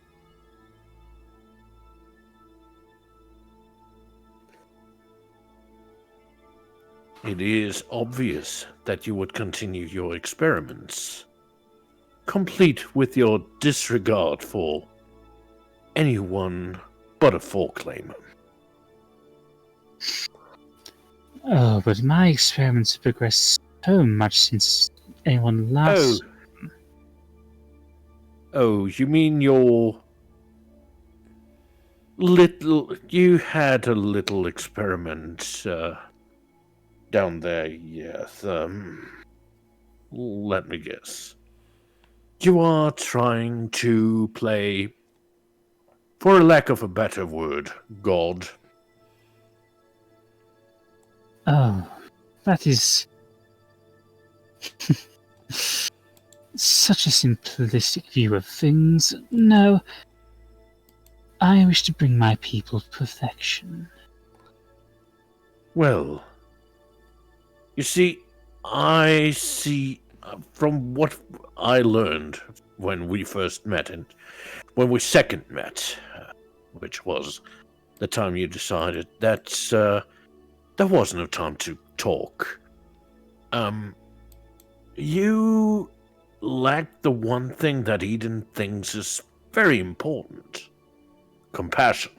It is obvious that you would continue your experiments, complete with your disregard for anyone but a foreclaimer. Oh, but my experiments have progressed so much since anyone last... Oh, you mean your little... You had a little experiment, down there, yes. Let me guess. You are trying to play, for a lack of a better word, God. Oh, that is... such a simplistic view of things. No, I wish to bring my people to perfection. Well, you see, I see, from what I learned when we first met, and when we second met, which was the time you decided that there was no time to talk. You lack the one thing that Eden thinks is very important. Compassion.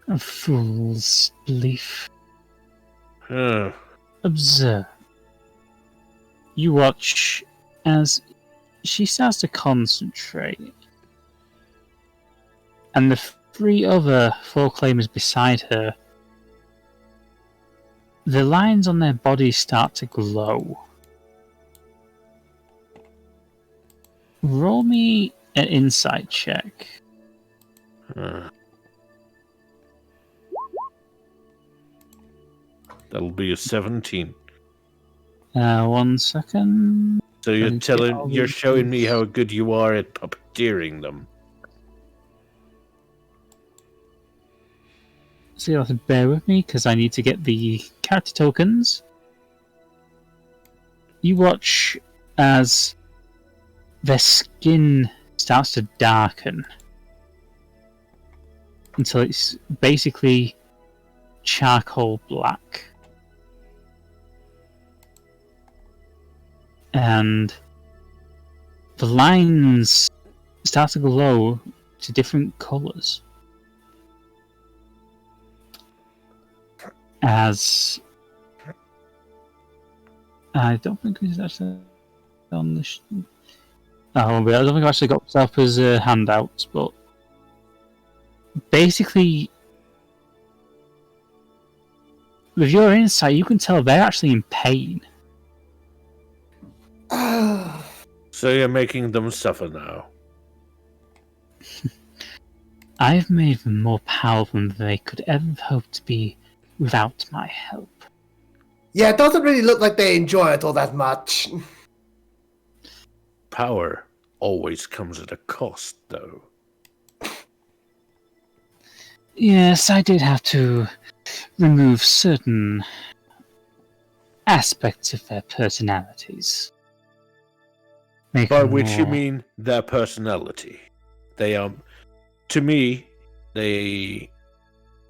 A fool's belief. Observe. You watch as she starts to concentrate. And the three other foreclaimers beside her, the lines on their bodies start to glow. Roll me an insight check. That'll be a 17. 1 second. So you're showing me how good you are at puppeteering them. So you'll have to bear with me because I need to get the character tokens. You watch as their skin starts to darken until it's basically charcoal black. And the lines start to glow to different colours. As I don't think he's actually on the. I don't think I've actually got myself as handouts, but basically, with your insight, you can tell they're actually in pain. So you're making them suffer now. I've made them more powerful than they could ever hope to be without my help. Yeah, it doesn't really look like they enjoy it all that much. Power always comes at a cost, though. Yes, I did have to remove certain aspects of their personalities. By which you mean their personality. They are, to me,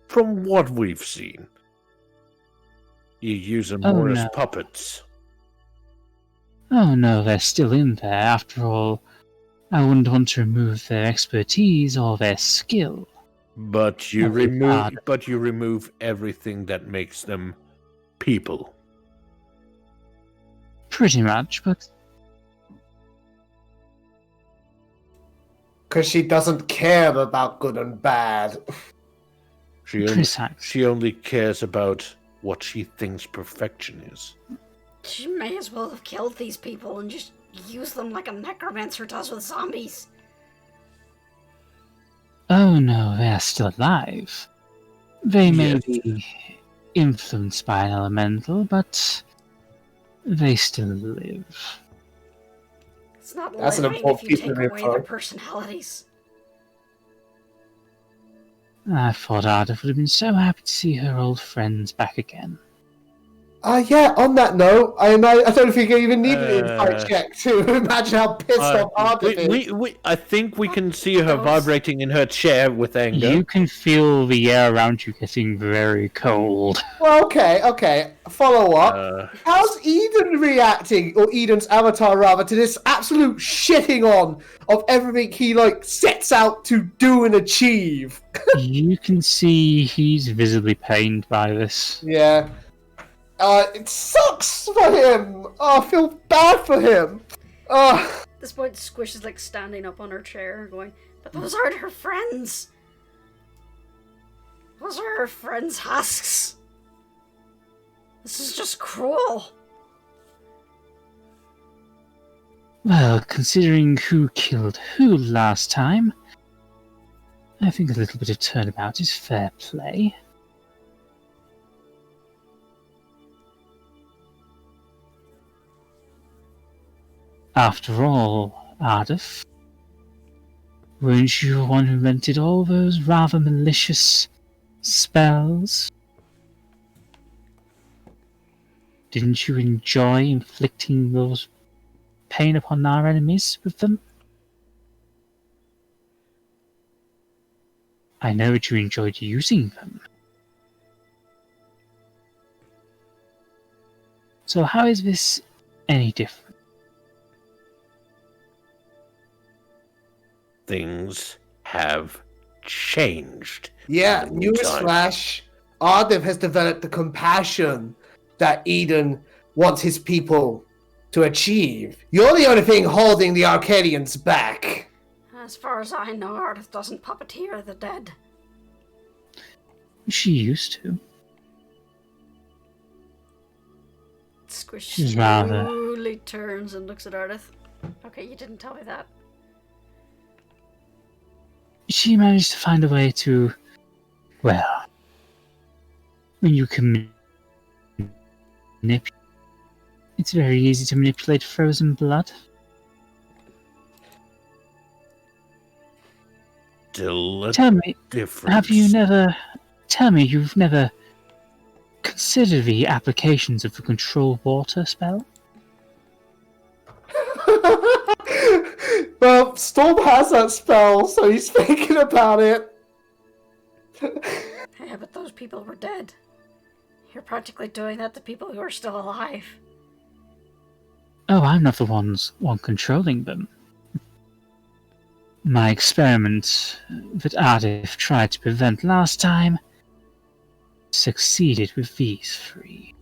from what we've seen, You use them Oh, more as no. puppets. Oh no, they're still in there. After all, I wouldn't want to remove their expertise or their skill. But you Very bad. remove everything that makes them people. Pretty much, but Because she doesn't care about good and bad. Precisely. She only cares about what she thinks perfection is. She may as well have killed these people and just used them like a necromancer does with zombies. Oh no, they are still alive. They may Yes. be influenced by an elemental, but they still live. It's not That's an living if important you piece take of away info. their personalities. I thought Ardeth would have been so happy to see her old friends back again. Yeah, on that note, I don't think I even needed an insight check to imagine how pissed off Ardeth is. I think we can see her vibrating in her chair with anger. You can feel the air around you getting very cold. Well, okay. Follow up. How's Eden reacting, or Eden's avatar rather, to this absolute shitting on of everything he sets out to do and achieve? You can see he's visibly pained by this. Yeah. It sucks for him. Oh, I feel bad for him. At this point, Squish is standing up on her chair, going, "But those aren't her friends. Those are her friends' husks. This is just cruel." Well, considering who killed who last time, I think a little bit of turnabout is fair play. After all, Ardeth, weren't you the one who invented all those rather malicious spells? Didn't you enjoy inflicting those pain upon our enemies with them? I know that you enjoyed using them. So how is this any different? Things have changed. Yeah, in the meantime. newsflash. Ardeth has developed the compassion that Eden wants his people to achieve. You're the only thing holding the Arcadians back. As far as I know, Ardeth doesn't puppeteer the dead. She used to. Squish She's rather- slowly turns and looks at Ardeth. Okay, you didn't tell me that. She managed to find a way to, well, when you can manipulate, it's very easy to manipulate frozen blood. Still a Tell me, difference. tell me you've never considered the applications of the control water spell? Well, Storm has that spell, so he's thinking about it. Yeah, but those people were dead. You're practically doing that to people who are still alive. Oh, I'm not the one controlling them. My experiment that Ardeth tried to prevent last time succeeded with these three.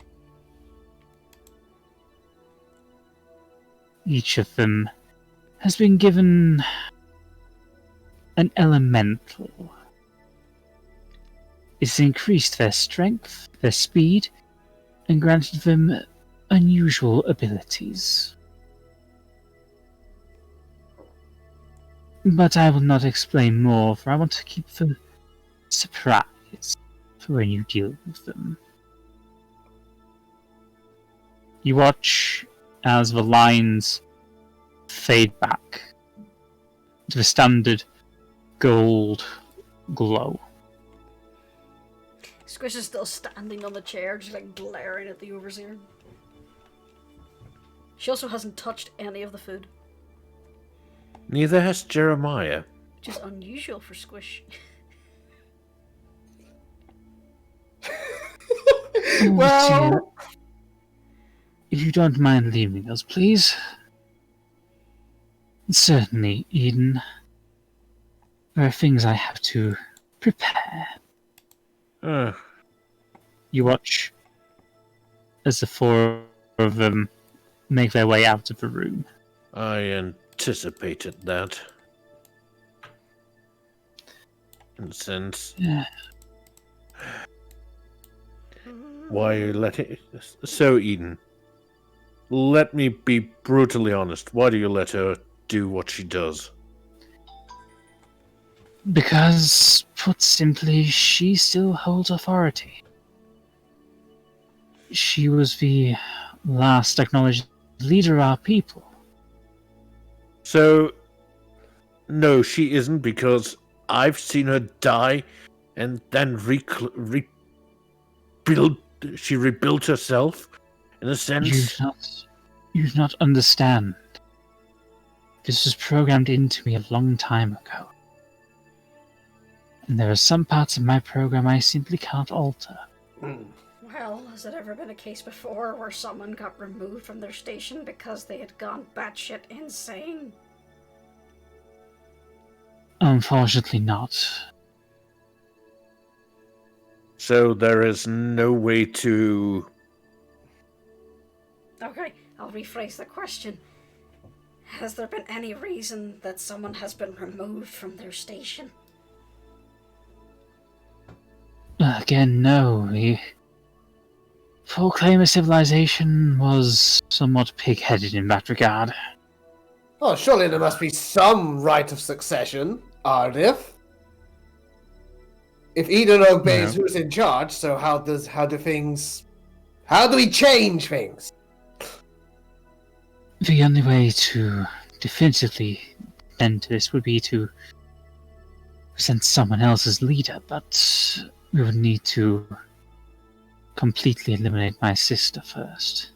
Each of them has been given an elemental. It's increased their strength, their speed, and granted them unusual abilities. But I will not explain more, for I want to keep the surprise for when you deal with them. You watch as the lines fade back to the standard gold glow. Squish is still standing on the chair, just glaring at the overseer. She also hasn't touched any of the food, Neither has Jeremiah. which is unusual for Squish. Oh, Well, dear. If you don't mind leaving us, please. Certainly, Eden. There are things I have to prepare. You watch as the four of them make their way out of the room. I anticipated that. And since Yeah. why you let it? So, Eden, let me be brutally honest. Why do you let her do what she does? Because, put simply, she still holds authority. She was the last acknowledged leader of our people. So, no, she isn't, because I've seen her die and then rebuild. She rebuilt herself, in a sense. You do not understand. This was programmed into me a long time ago. And there are some parts of my program I simply can't alter. Well, has it ever been a case before where someone got removed from their station because they had gone batshit insane? Unfortunately not. So there is no way to... Okay, I'll rephrase the question. Has there been any reason that someone has been removed from their station? Again, no. The full claim of civilization was somewhat pig-headed in that regard. oh, surely there must be some right of succession, Ardeth. If Eden obeys who's in charge, so how do we change things? The only way to definitively end this would be to present someone else as leader, but we would need to completely eliminate my sister first.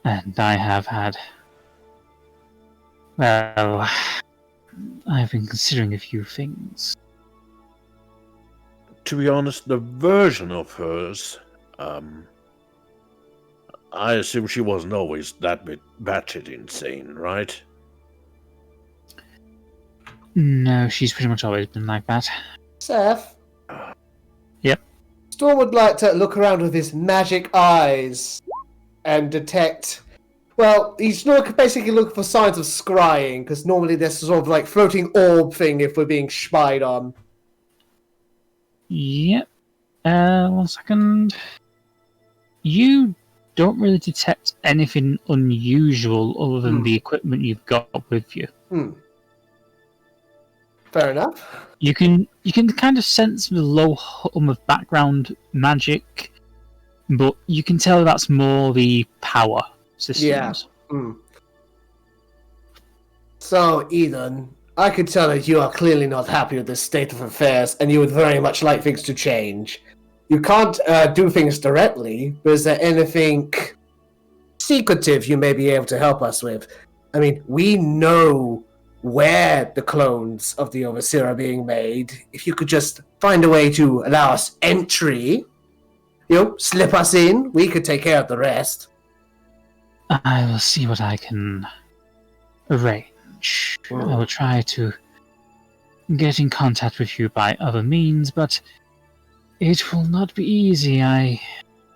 And I have had... well, I've been considering a few things. To be honest, the version of hers, I assume she wasn't always that bit batshit insane, right? No, she's pretty much always been like that. Seph? Yep. Storm would like to look around with his magic eyes and detect... Well, he's basically looking for signs of scrying, because normally there's sort of like floating orb thing if we're being spied on. Yep. 1 second. You don't really detect anything unusual other than the equipment you've got with you. Fair enough. You can kind of sense the low hum of background magic, but you can tell that's more the power systems. Yeah. So, Eden, I could tell that you are clearly not happy with this state of affairs, and you would very much like things to change. You can't do things directly, but is there anything secretive you may be able to help us with? I mean, we know where the clones of the Overseer are being made. If you could just find a way to allow us entry, slip us in, we could take care of the rest. I will see what I can arrange. I will try to get in contact with you by other means, but it will not be easy. I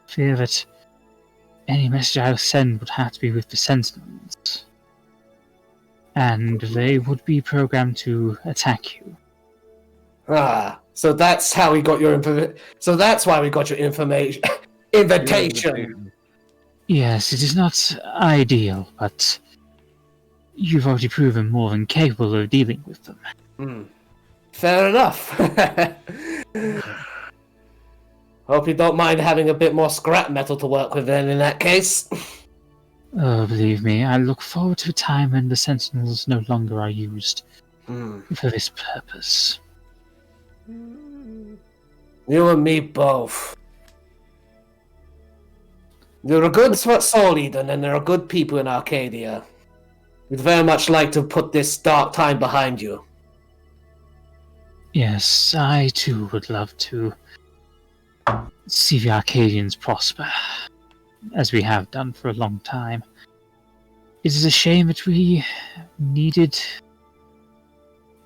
fear that any message I will send would have to be with the Sentinels. And they would be programmed to attack you. So that's how we got your information. So that's why we got your information. Invitation. Yes, it is not ideal, but you've already proven more than capable of dealing with them. Fair enough. Hope you don't mind having a bit more scrap metal to work with then in that case. Oh, believe me, I look forward to a time when the Sentinels no longer are used for this purpose. You and me both. You're a good soul, Eden, and there are good people in Arcadia. We'd very much like to put this dark time behind you. Yes, I too would love to see the Arcadians prosper, as we have done for a long time. It is a shame that we needed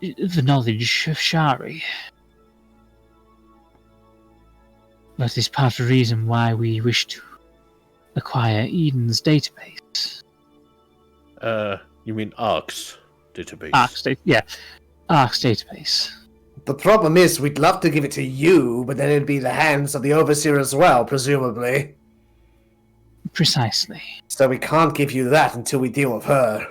the knowledge of Shari. That is part of the reason why we wish to acquire Eden's database. You mean Ark's database? Ark's database. The problem is, we'd love to give it to you, but then it'd be in the hands of the Overseer as well, presumably. Precisely. So we can't give you that until we deal with her.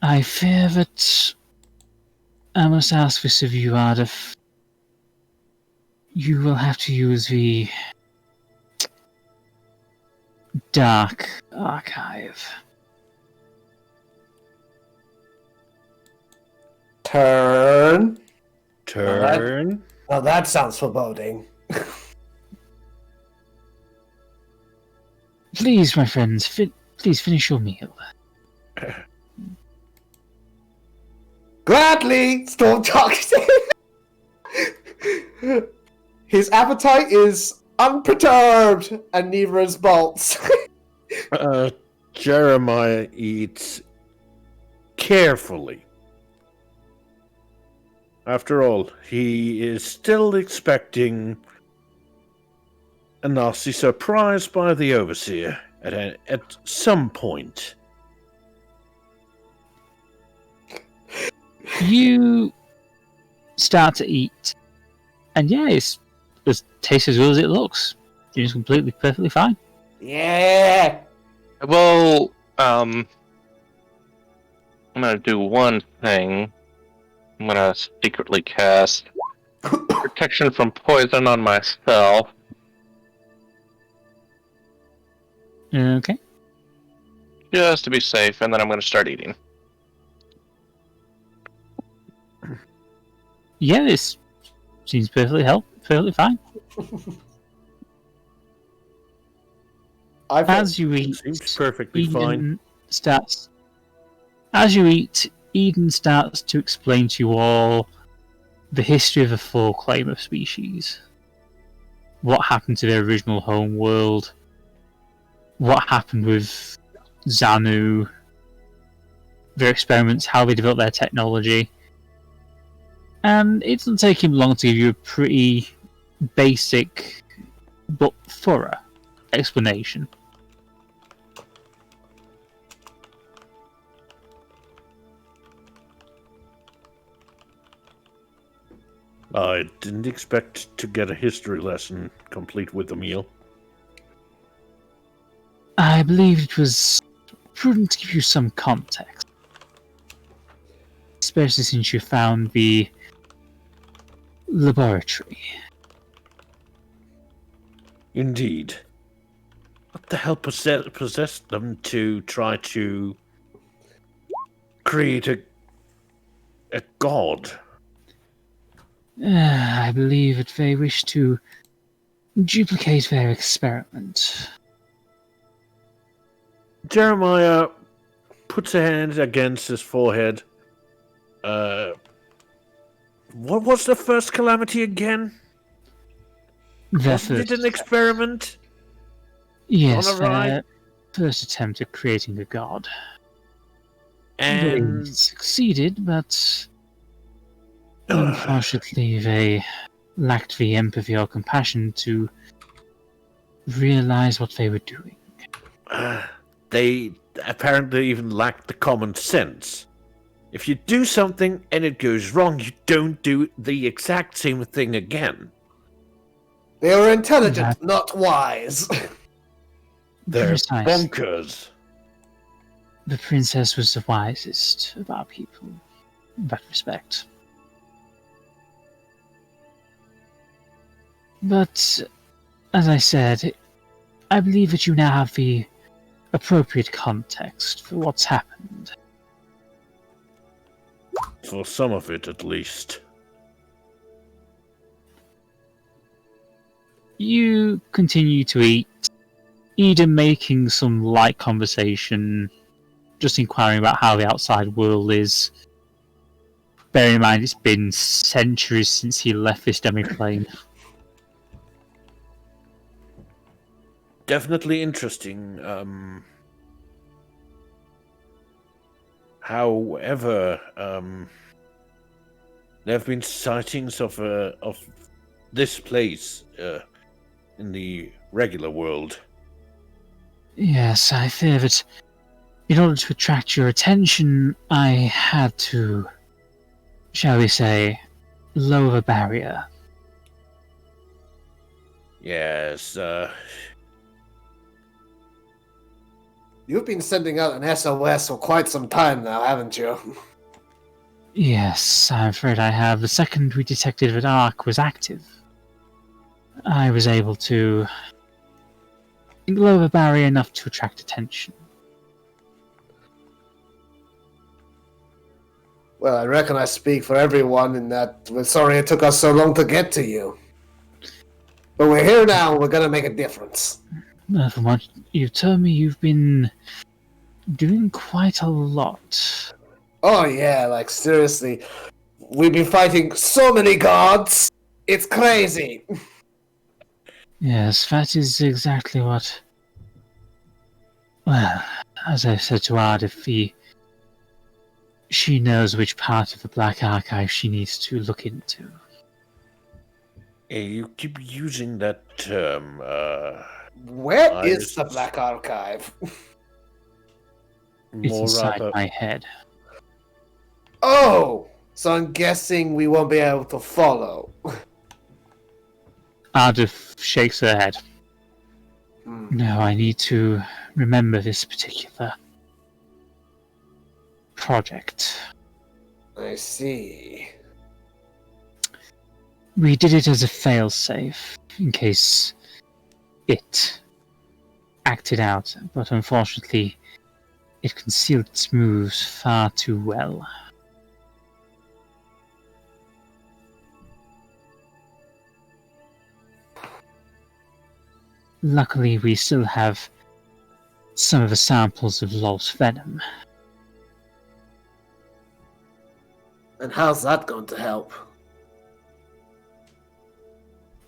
I fear that I must ask this of you, Ardeth. You will have to use the Dark Archive. Turn. Well, that sounds foreboding. Please, my friends, please finish your meal. Gladly, Storm talks to him. His appetite is unperturbed, and neither is Bolt's. Jeremiah eats carefully. After all, he is still expecting a nasty surprise by the Overseer at some point. You start to eat, and yeah, it's tastes as well as it looks. It's completely, perfectly fine. Yeah. Well, I'm gonna do one thing. I'm gonna secretly cast protection from poison on myself. Okay. Just to be safe, and then I'm gonna start eating. Yeah, this seems perfectly fine. As you eat, Seems perfectly fine. As you eat, Eden starts to explain to you all the history of the four claimer species. What happened to their original home world. What happened with Zanu. Their experiments, how they developed their technology. And it doesn't take him long to give you a pretty basic but thorough explanation. I didn't expect to get a history lesson complete with the meal. I believe it was prudent to give you some context. Especially since you found the laboratory. Indeed. What the hell possessed them to try to create a god? I believe that they wish to duplicate their experiment. Jeremiah puts a hand against his forehead. What was the first calamity again? Wasn't it an experiment? Yes, On a ride? first attempt at creating a god. And They succeeded, but unfortunately they lacked the empathy or compassion to realize what they were doing. They apparently even lacked the common sense. If you do something and it goes wrong, you don't do the exact same thing again. They were intelligent, not wise. They're Precisely. bonkers. The princess was the wisest of our people in that respect. But, as I said, I believe that you now have the appropriate context for what's happened. For some of it, at least. You continue to eat, Eden making some light conversation, just inquiring about how the outside world is. Bear in mind, it's been centuries since he left this demi-plane. Definitely interesting. However, there have been sightings of this place in the regular world. Yes, I fear that in order to attract your attention, I had to, shall we say, lower the barrier. Yes, You've been sending out an SOS for quite some time now, haven't you? Yes, I'm afraid I have. The second we detected that Ark was active, I was able to lower the barrier enough to attract attention. Well, I reckon I speak for everyone in that we're sorry it took us so long to get to you. But we're here now, we're gonna make a difference. From what you've told me, you've been doing quite a lot. Oh yeah, like seriously. We've been fighting so many gods! It's crazy! Yes, that is exactly what... Well, as I said to Ardeth, she knows which part of the Black Archive she needs to look into. hey, you keep using that term. Where is the Black Archive? It's More inside rather, my head. Oh! So I'm guessing we won't be able to follow. Ardeth shakes her head. Hmm. No, I need to remember this particular project. I see. We did it as a failsafe, in case it acted out, but unfortunately it concealed its moves far too well. Luckily, we still have some of the samples of Lol's venom. And how's that going to help?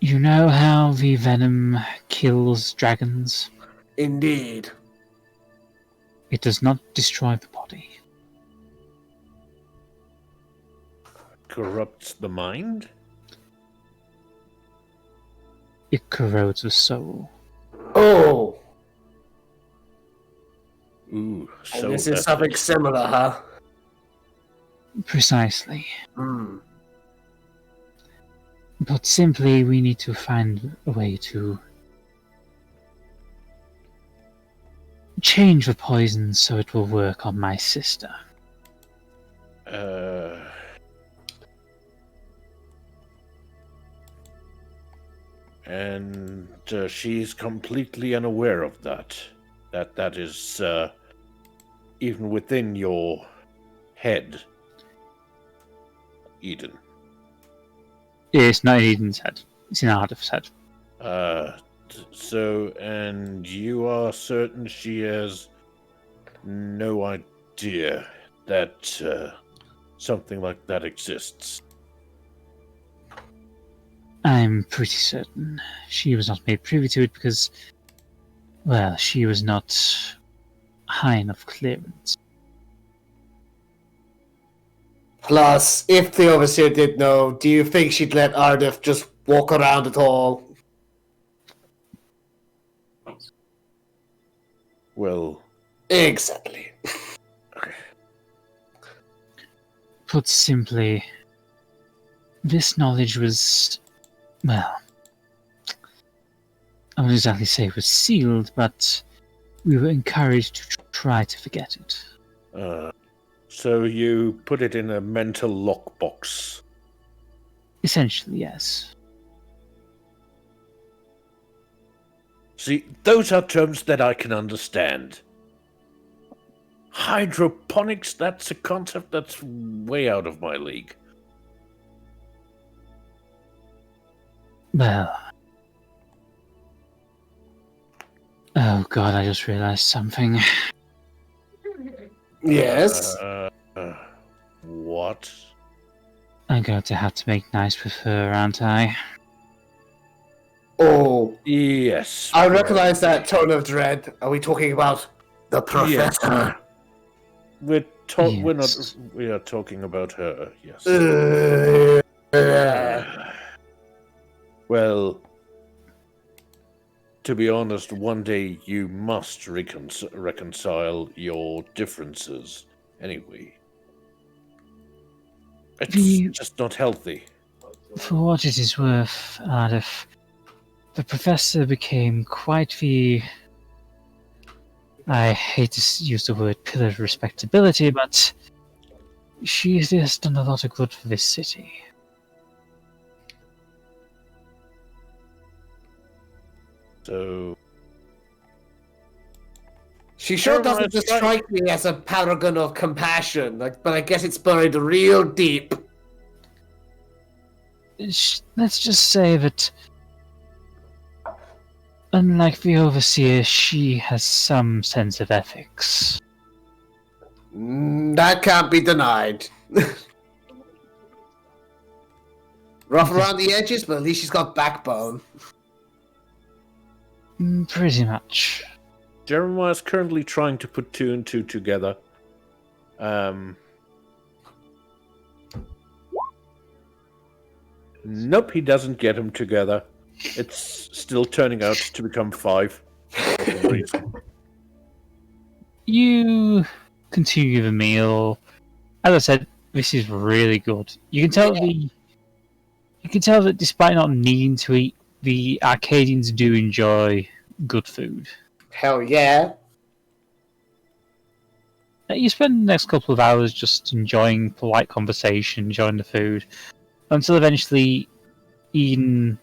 You know how the venom kills dragons? Indeed. It does not destroy the body. corrupts the mind? It corrodes the soul. Oh! Ooh, so And this is something similar, huh? Precisely. Hmm. But simply, we need to find a way to change the poison so it will work on my sister. And she's completely unaware of that. That is even within your head, Eden. It's not in Eden's head. It's in Ardeth's head. So, and you are certain she has no idea that something like that exists? I'm pretty certain she was not made privy to it because, well, she was not high enough clearance. Plus, if the Overseer did know, do you think she'd let Ardeth just walk around at all? Well, Exactly. okay. Put simply, this knowledge was, well, I wouldn't exactly say it was sealed, but we were encouraged to try to forget it. So you put it in a mental lockbox. Essentially, yes. See, those are terms that I can understand. Hydroponics, that's a concept that's way out of my league. Well. Oh god, I just realized something. Yes. What? I'm going to have to make nice with her, aren't I? Oh, Yes. I recognize that tone of dread. Are we talking about the professor? We're Yes. we are talking about her, yes. Well, to be honest, one day you must reconcile your differences anyway. It's just not healthy. For what it is worth, Ardeth, the professor became quite the... I hate to use the word pillar of respectability, but she has done a lot of good for this city. So... She sure doesn't just strike me as a paragon of compassion, but I guess it's buried real deep. Let's just say that, unlike the Overseer, she has some sense of ethics. That can't be denied. Rough around the edges, but at least she's got backbone. Pretty much. Jeremiah's currently trying to put 2 and 2 together. Nope, he doesn't get them together. It's still turning out to become 5. For some reason. You continue the meal. As I said, this is really good. You can tell that despite not needing to eat, the Arcadians do enjoy good food. Hell yeah. You spend the next couple of hours just enjoying polite conversation, enjoying the food, until eventually Eden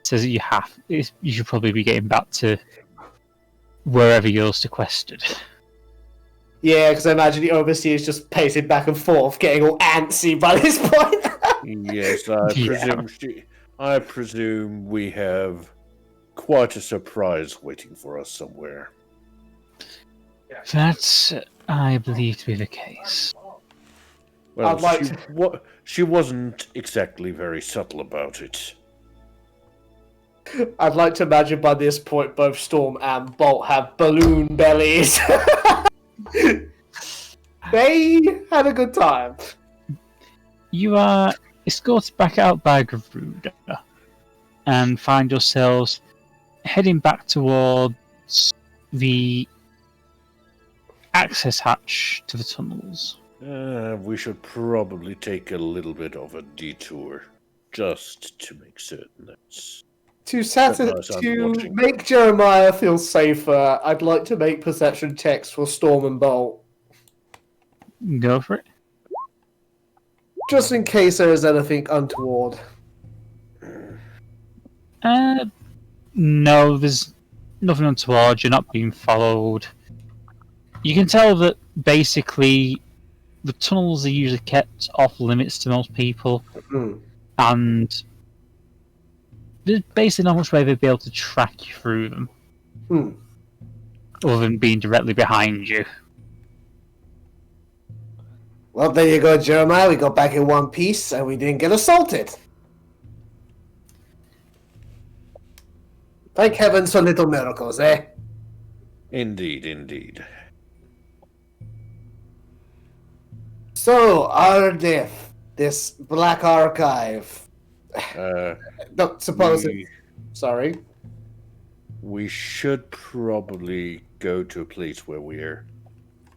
says that you should probably be getting back to wherever you're sequestered. Yeah, because I imagine the Overseer is just pacing back and forth, getting all antsy by this point. Yes, I presume we have quite a surprise waiting for us somewhere. That's, I believe, to be the case. Well, I'd like she wasn't exactly very subtle about it. I'd like to imagine by this point both Storm and Bolt have balloon bellies. They had a good time. You are escorted back out by Garuda and find yourselves heading back towards the access hatch to the tunnels. We should probably take a little bit of a detour, just to make certain that's... To make Jeremiah feel safer, I'd like to make perception checks for Storm and Bolt. Go for it. Just in case there is anything untoward. No, there's nothing untoward. You're not being followed. You can tell that basically the tunnels are usually kept off limits to most people, and there's basically not much way they'd be able to track you through them, other than being directly behind you. Well, there you go, Jeremiah. We got back in one piece, and we didn't get assaulted. Thank heavens for little miracles, eh? Indeed, indeed. So, Ardeth, this Black Archive. Don't suppose it... Sorry. We should probably go to a place where we're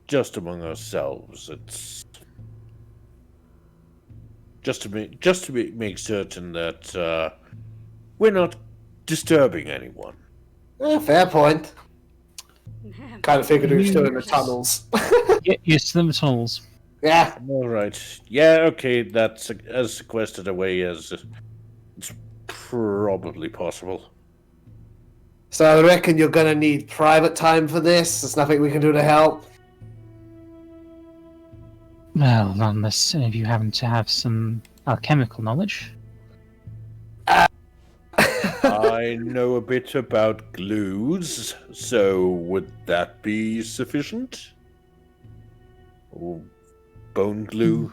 just among ourselves. It's just to make certain that we're not disturbing anyone. Fair point. Kind of figured we were still in the tunnels. Yeah, you're still in the tunnels. Yeah. All right. Yeah. Okay. That's as sequestered away as it's probably possible. So I reckon you're gonna need private time for this. There's nothing we can do to help. Well, unless any of you happen to have some alchemical knowledge. I know a bit about glues, so would that be sufficient? Or bone glue?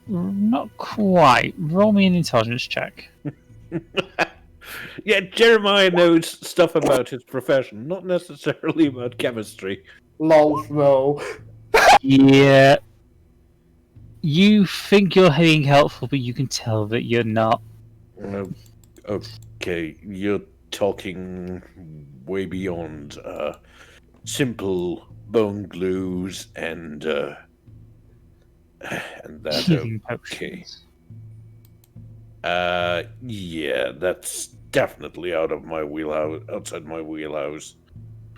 Not quite. Roll me an intelligence check. Yeah, Jeremiah knows stuff about his profession, not necessarily about chemistry. Lol, no. Yeah. You think you're being helpful, but you can tell that you're not. Okay, you're talking way beyond simple bone glues and that. Healing Okay. potions. Yeah, that's definitely out of my wheelhouse, outside my wheelhouse.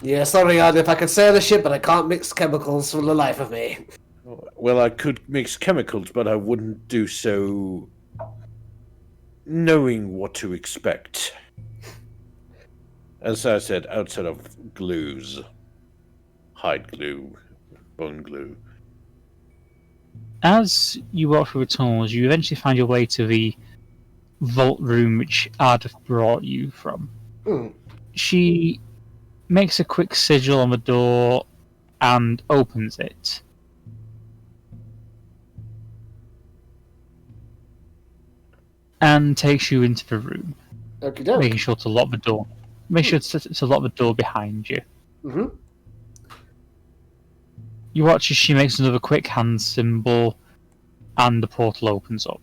Yeah, sorry, Ardeth, I can sail the ship, but I can't mix chemicals for the life of me. Well, I could mix chemicals, but I wouldn't do so knowing what to expect. As I said, outside of glues. Hide glue, bone glue. As you walk through the tunnels, you eventually find your way to the vault room which Ardeth brought you from. She makes a quick sigil on the door and opens it. And takes you into the room, Okie doke. making sure to lock the door. Make sure to lock the door behind you. Mm-hmm. You watch as she makes another quick hand symbol, and the portal opens up.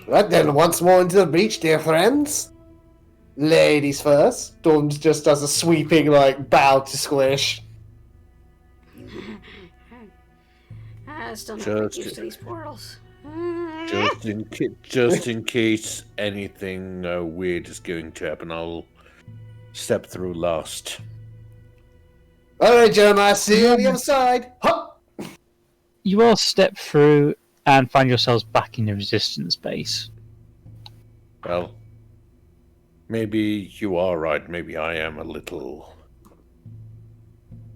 Right then, once more into the breach, dear friends. Ladies first. Dawn just does a sweeping, bow to Squish. I still not get used to these portals. Just in case anything weird is going to happen, I'll step through last. Alright, Jeremiah, see you on the other side. Hop! You all step through and find yourselves back in the resistance base. Well, maybe you are right. Maybe I am a little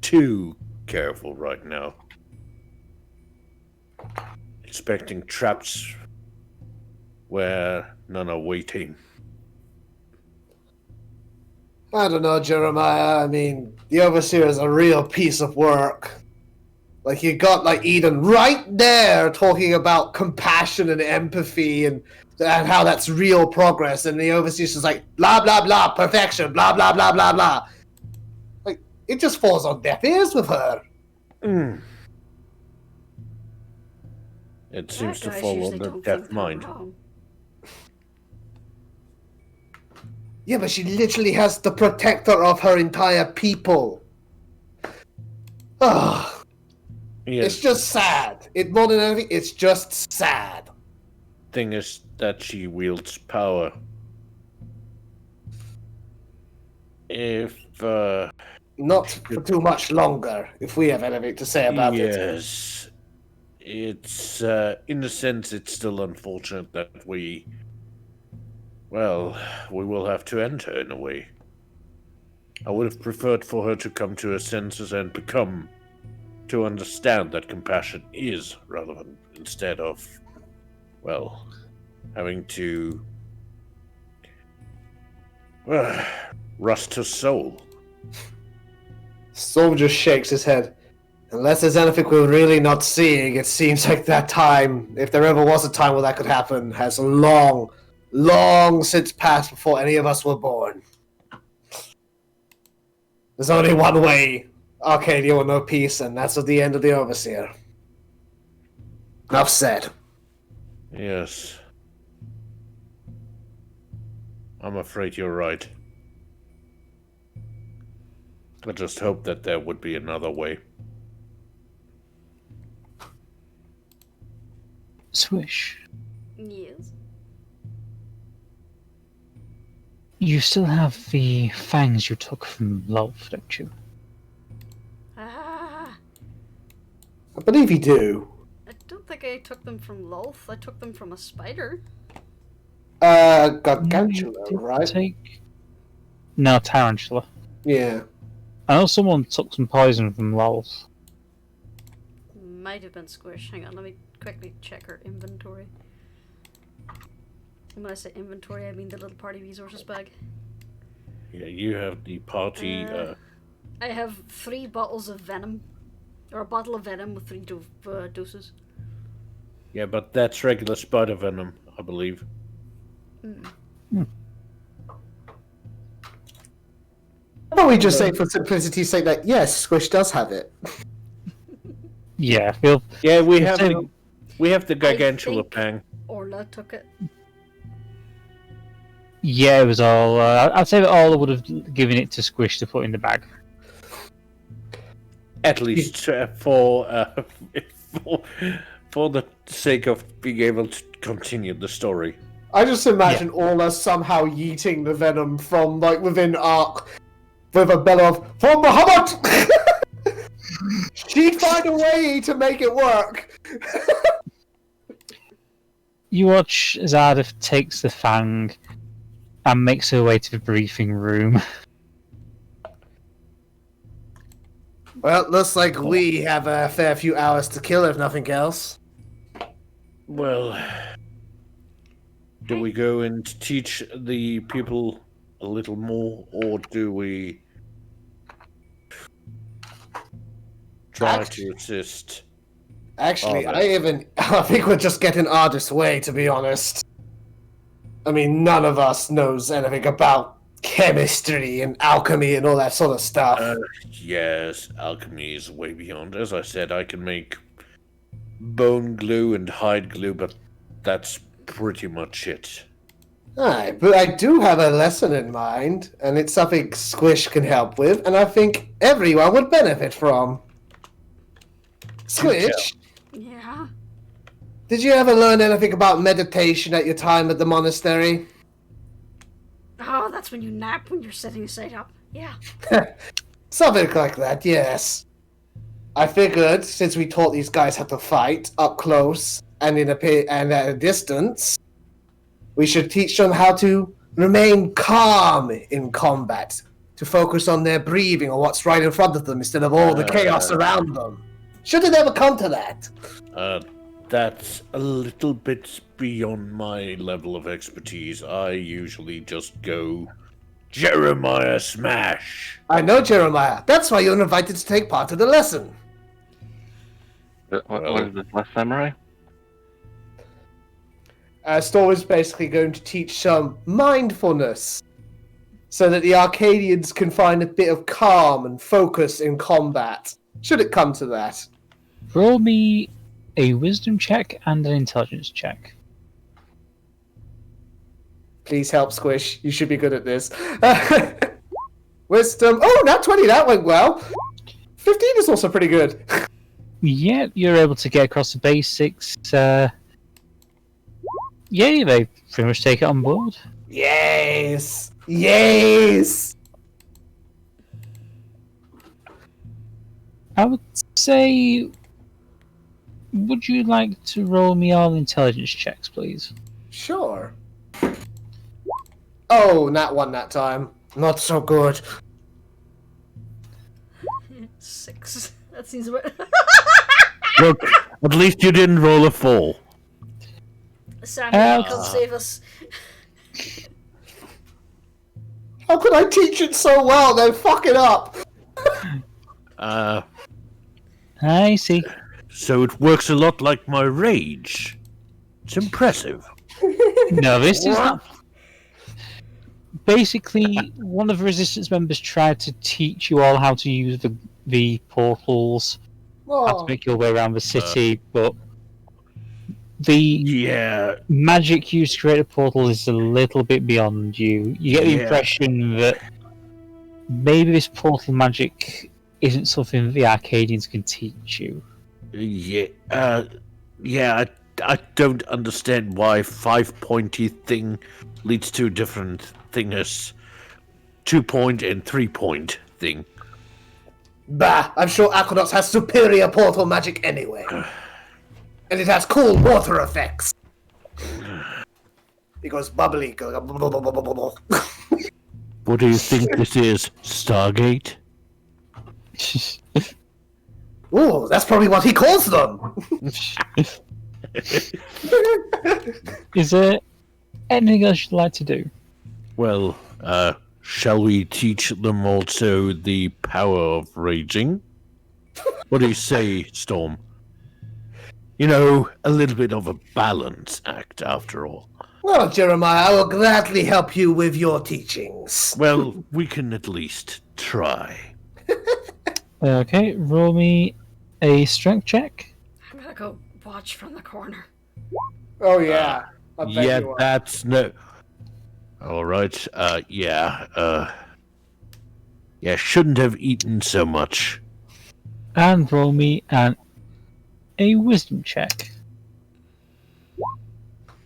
too careful right now. Expecting traps where none are waiting. I don't know, Jeremiah. I mean, the Overseer is a real piece of work. You got, Eden right there talking about compassion and empathy and how that's real progress, and the Overseer's just blah, blah, blah, perfection, blah, blah, blah, blah, blah. It just falls on deaf ears with her. It seems to fall on the deaf mind. Yeah, but she literally has the protector of her entire people. Ugh. Yes. It's just sad. More than anything, it's just sad. Thing is that she wields power. If Not for too much longer, if we have anything to say about it. yes, it's in a sense it's still unfortunate that we will have to end her in a way. I would have preferred for her to come to her senses and to understand that compassion is relevant instead of, having to rust her soul. Storm just shakes his head. Unless there's anything we're really not seeing, it seems like that time, if there ever was a time where that could happen, has long since passed before any of us were born. There's only one way. Arcadia will know peace, and that's at the end of the Overseer. Enough said. Yes. I'm afraid you're right. I just hope that there would be another way. Swish. Yes. You still have the fangs you took from Lolf, don't you? Ah, I believe you do. I don't think I took them from Lolf. I took them from a spider. Gargantula, right? No, Tarantula. Yeah. I know someone took some poison from Lolf. Might have been Squish. Hang on, let me quickly check her inventory. And when I say inventory, I mean the little party resources bag. Yeah, you have the party. I have 3 bottles of venom, Or a bottle of venom with 3 doses. Yeah, but that's regular spider venom, I believe. How about we just say, for simplicity's sake, that yes, Squish does have it. Yeah, feel. Yeah, we If have they- the gargantula think- pang. Orla took it. Yeah, it was all. I'd say that all would have given it to Squish to put in the bag. At least for the sake of being able to continue the story. I just imagine Orla somehow yeeting the venom from, like, within Ark with a bell of, "For Muhammad!" She'd find a way to make it work. You watch as Ardeth takes the fang and makes her way to the briefing room. Well, looks like we have a fair few hours to kill, if nothing else. Well, do we go and teach the people a little more, or do we try to assist? Actually, Ardeth. I think we're just getting Ardeth's way, to be honest. I mean, none of us knows anything about chemistry and alchemy and all that sort of stuff. Yes, alchemy is way beyond. As I said, I can make bone glue and hide glue, but that's pretty much it. Aye, but I do have a lesson in mind, and it's something Squish can help with, and I think everyone would benefit from. Squish, Yeah. did you ever learn anything about meditation at your time at the monastery? Oh, that's when you nap when you're setting side up. Yeah. Something like that, yes. I figured, since we taught these guys how to fight up close and and at a distance, we should teach them how to remain calm in combat, to focus on their breathing or what's right in front of them instead of all the chaos around them. Should it ever come to that? That's a little bit beyond my level of expertise. I usually just go Jeremiah Smash. I know, Jeremiah. That's why you're invited to take part in the lesson. What is this, last samurai? Storm is basically going to teach some mindfulness so that the Arcadians can find a bit of calm and focus in combat, should it come to that. Roll me a wisdom check and an intelligence check. Please help, Squish. You should be good at this. Wisdom. Oh, not 20. That went well. 15 is also pretty good. Yeah, you're able to get across the basics. Yeah, they pretty much take it on board. Yes. Yes. I would say, would you like to roll me all intelligence checks, please? Sure. Oh, not one that time. Not so good. 6. That seems about. Look, at least you didn't roll a 4. Samael, come save us. How could I teach it so well, then fuck it up? I see. So it works a lot like my rage. It's impressive. No, this is not. Basically, one of the resistance members tried to teach you all how to use the portals, how to Oh, make your way around the city, but the Yeah, magic used to create a portal is a little bit beyond you. You get the Yeah. impression that maybe this portal magic isn't something that the Arcadians can teach you. yeah. I don't understand why 5-pointy thing leads to a different thing as 2-point and 3-point thing. bah, I'm sure Aqueducts has superior portal magic anyway. And it has cool water effects. It goes bubbly. What do you think this is? Stargate? Ooh, that's probably what he calls them. Is there anything else you'd like to do? Well, shall we teach them also the power of raging? What do you say, Storm? You know, a little bit of a balance act, after all. Well, Jeremiah, I will gladly help you with your teachings. Well, we can at least try. Okay, roll me a strength check. I'm gonna go watch from the corner. Oh, yeah. I bet Yeah, you are. that's no... All right, yeah, shouldn't have eaten so much. And roll me a wisdom check.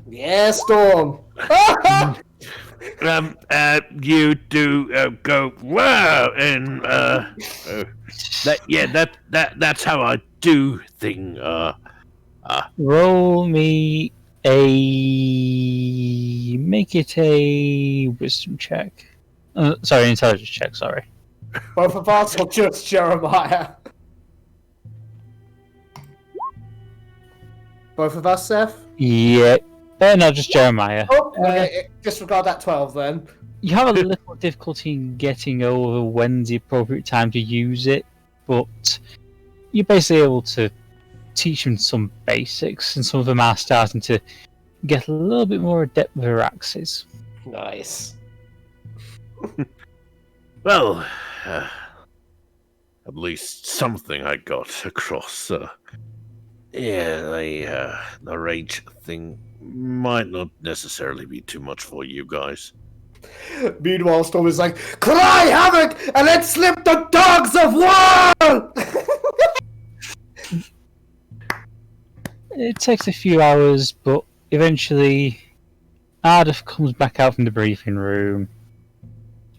Yeah, Storm. You do go wow, and that's how I do thing. Roll me make it a wisdom check. Sorry, intelligence check. Sorry. Both of us or just Jeremiah? Both of us, Seph? Yeah. No, just Jeremiah. Oh, okay. Disregard that 12 then. You have a little difficulty in getting over when's the appropriate time to use it, but you're basically able to teach them some basics, and some of them are starting to get a little bit more adept with their axes. Nice. Well, at least something I got across. The rage thing might not necessarily be too much for you guys. Meanwhile, Storm is like, cry havoc and let slip the dogs of war! It takes a few hours, but eventually Ardeth comes back out from the briefing room,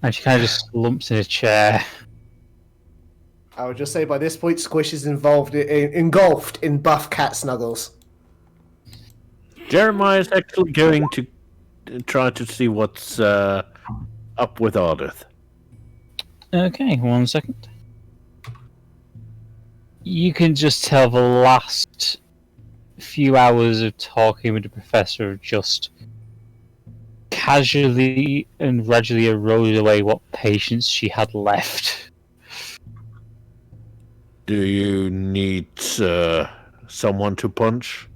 and she kind of just slumps in a chair. I would just say by this point, Squish is engulfed in buff cat snuggles. Jeremiah is actually going to try to see what's up with Ardeth. Okay, 1 second. You can just tell the last few hours of talking with the professor have just casually and gradually eroded away what patience she had left. Do you need someone to punch?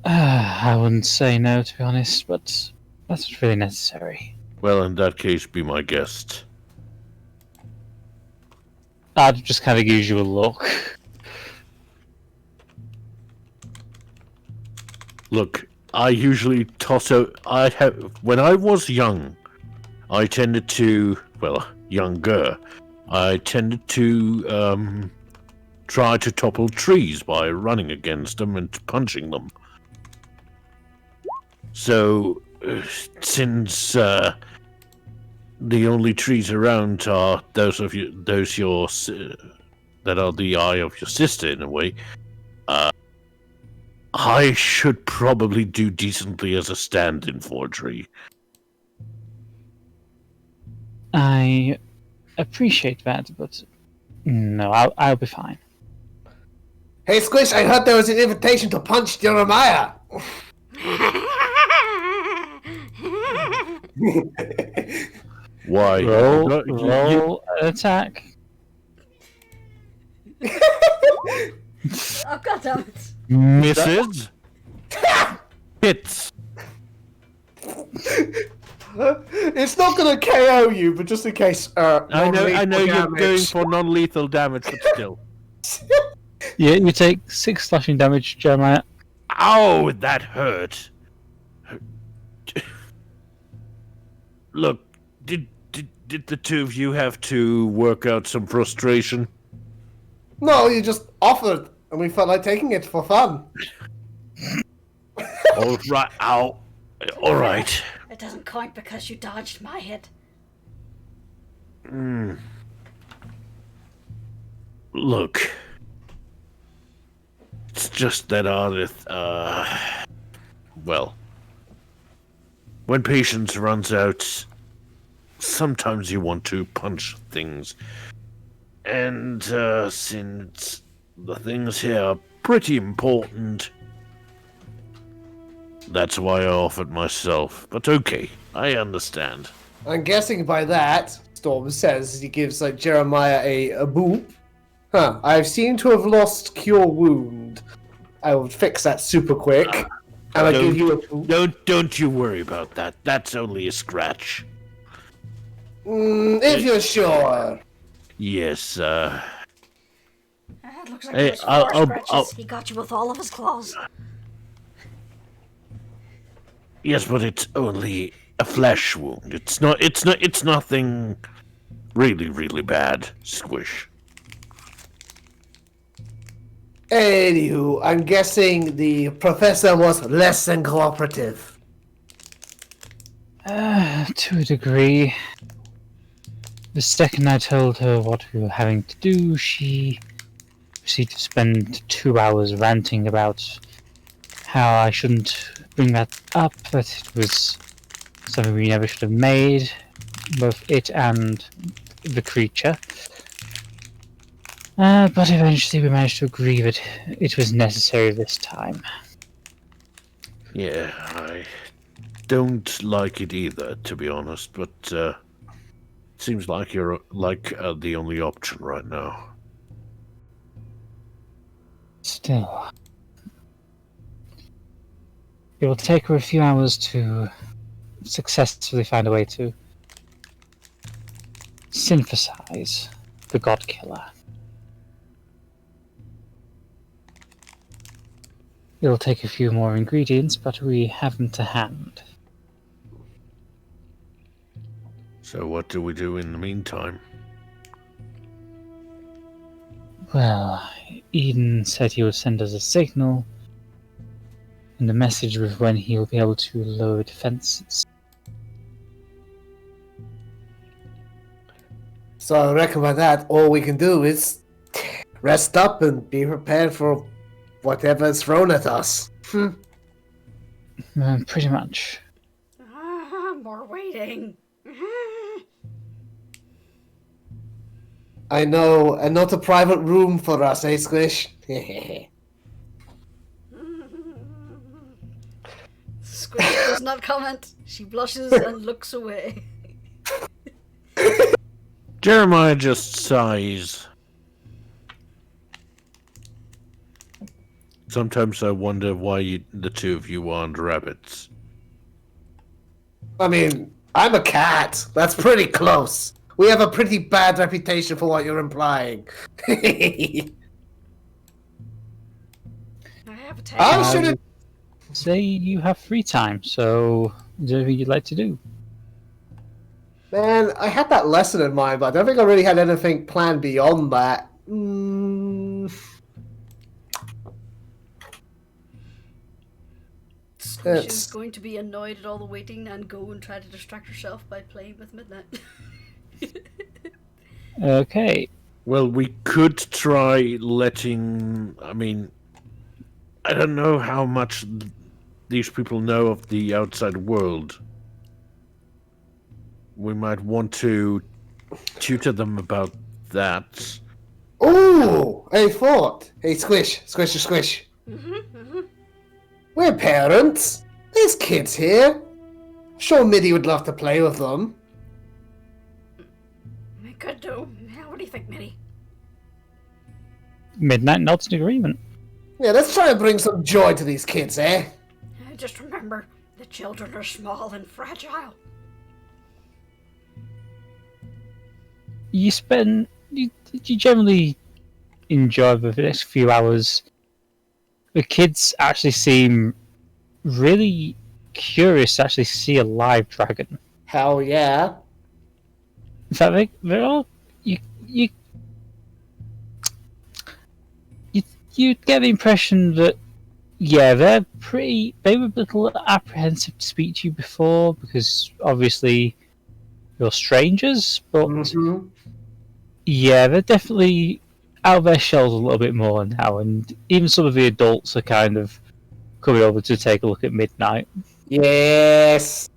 I wouldn't say no, to be honest, but that's really necessary. Well, in that case, be my guest. I'd just kind of gives you a look. Look, I usually toss out. When I was young, I tended to, younger, I tended to try to topple trees by running against them and punching them. So, since the only trees around are those yours that are the eye of your sister in a way, I should probably do decently as a stand-in for a tree. I appreciate that, but no, I'll be fine. Hey, Squish, I heard there was an invitation to punch Jeremiah. Why? Roll an attack. Oh, goddammit. Misses? Hits. It's not going to KO you, but just in case. I know non-lethal you're damage. going for non-lethal damage, but still. Yeah, you take 6 slashing damage, Jeremiah. Ow, that hurt. Look, did the two of you have to work out some frustration? No, you just offered, and we felt like taking it for fun. All right, ow. All right. It doesn't count because you dodged my hit. Look, it's just that Ardeth, when patience runs out, sometimes you want to punch things. And since the things here are pretty important, that's why I offered myself. But okay, I understand. I'm guessing by that, Storm says as he gives Jeremiah a boop. Huh, I seem to have lost Cure Wound. I will fix that super quick. And I'll give you a boop. Don't you worry about that. That's only a scratch. If you're sure. Yes, It looks like Hey, those 4 scratches. He got you with all of his claws. yes, but it's only a flesh wound. It's nothing really bad, Squish. Anywho, I'm guessing the professor was less than cooperative. To a degree. The second I told her what we were having to do, she proceeded to spend 2 hours ranting about how I shouldn't bring that up, that it was something we never should have made, both it and the creature. But eventually we managed to agree that it was necessary this time. Yeah, I don't like it either, to be honest, but it seems like you're the only option right now. Still, it will take her a few hours to successfully find a way to synthesize the God Killer. It'll take a few more ingredients, but we have them to hand. So what do we do in the meantime? Well, Eden said he would send us a signal, and the message was when he will be able to lower defenses. So I reckon by that, all we can do is rest up and be prepared for whatever's thrown at us. Pretty much. More waiting. I know, and not a private room for us, eh, Squish? Squish does not comment. She blushes and looks away. Jeremiah just sighs. Sometimes I wonder why the two of you aren't rabbits. I mean, I'm a cat. That's pretty close. We have a pretty bad reputation for what you're implying. I have a tail. I should have. Say you have free time, so is there anything you'd like to do? Man, I had that lesson in mind, but I don't think I really had anything planned beyond that. Squish is going to be annoyed at all the waiting and go and try to distract herself by playing with Midnight. Okay. Well, we could try letting... I mean, I don't know how much these people know of the outside world. We might want to tutor them about that. Ooh, a thought. Hey, Squish. We're parents. There's kids here. I'm sure Middy would love to play with them. We could do. What do you think, Mitty? Midnight nods in agreement. Yeah, let's try and bring some joy to these kids, eh? Just remember, the children are small and fragile. You generally enjoy the next few hours. The kids actually seem really curious to actually see a live dragon. Hell yeah. In fact, they're all you get the impression that they were a little apprehensive to speak to you before because obviously you're strangers, but they're definitely out of their shells a little bit more now, and even some of the adults are kind of coming over to take a look at Midnight. Yes.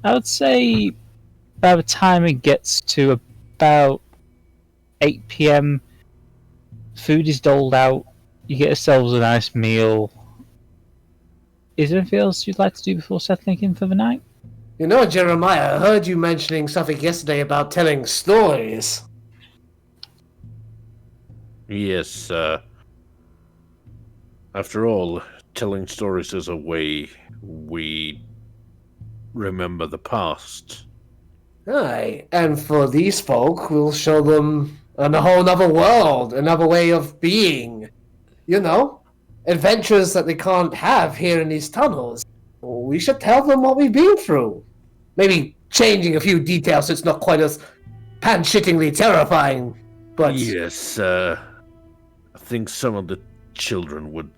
I would say by the time it gets to about 8 PM, food is doled out, you get yourselves a nice meal. Is there anything else you'd like to do before settling in for the night? You know, Jeremiah, I heard you mentioning something yesterday about telling stories. Yes, after all, telling stories is a way we remember the past. Aye, and for these folk, we'll show them a whole other world, another way of being. You know, adventures that they can't have here in these tunnels. We should tell them what we've been through. Maybe changing a few details so it's not quite as pan-shittingly terrifying, but... Yes, I think some of the children would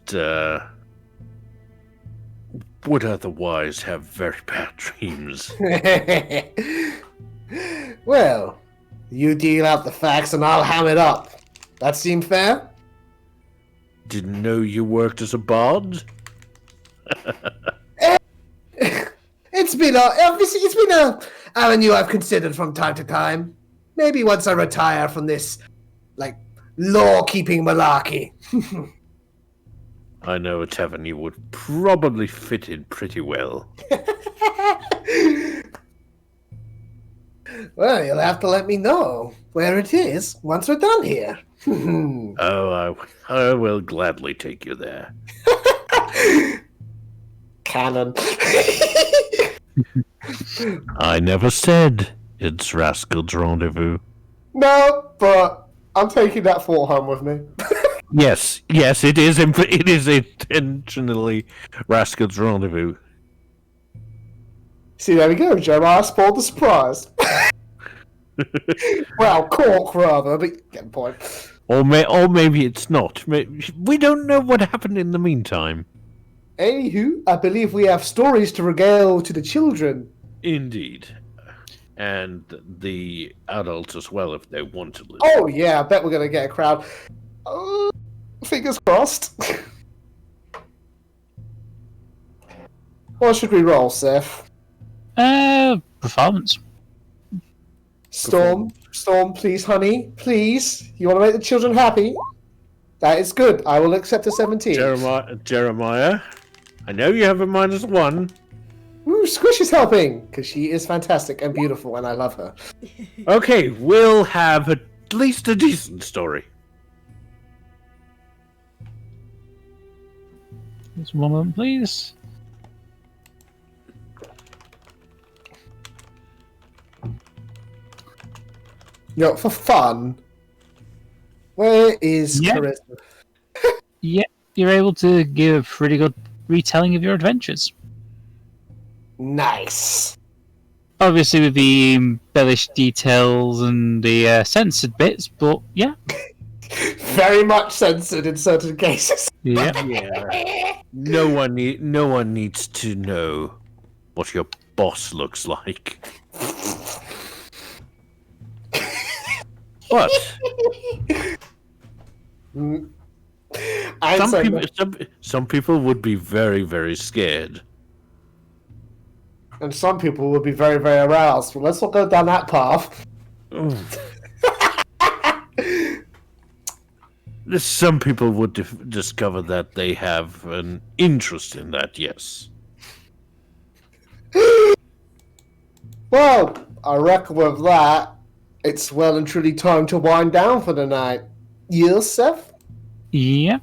otherwise have very bad dreams. Well, you deal out the facts and I'll ham it up. That seem fair? Didn't know you worked as a bard? It's been a avenue I've considered from time to time. Maybe once I retire from this, law-keeping malarkey. I know a tavern you would probably fit in pretty well. Well, you'll have to let me know where it is once we're done here. Oh, I will gladly take you there. Cannon. I never said it's Rascal's Rendezvous. No, but I'm taking that thought home with me. Yes, it is intentionally Rascal's Rendezvous. See, there we go, Jeremiah spoiled the surprise. Well, Cork rather, but you get the point. Or maybe it's not. We don't know what happened in the meantime. Anywho, I believe we have stories to regale to the children. Indeed. And the adults as well, if they want to listen. Oh yeah, I bet we're gonna get a crowd. Fingers crossed. What should we roll, Seph? Performance. Storm, please, honey, please. You want to make the children happy? That is good. I will accept a 17. Jeremiah, I know you have a -1. Ooh, Squish is helping because she is fantastic and beautiful, and I love her. Okay, we'll have at least a decent story. Just one moment, please. For fun, where is Charisma? Yeah, you're able to give a pretty good retelling of your adventures. Nice. Obviously with the embellished details and the censored bits, but yeah. Very much censored in certain cases. Yeah. No one needs to know what your boss looks like. What? Some people would be very, very scared. And some people would be very, very aroused. Well, let's not go down that path. Some people would discover that they have an interest in that, yes. Well, I reckon with that, it's well and truly time to wind down for the night. Yes, Seph? Yeah.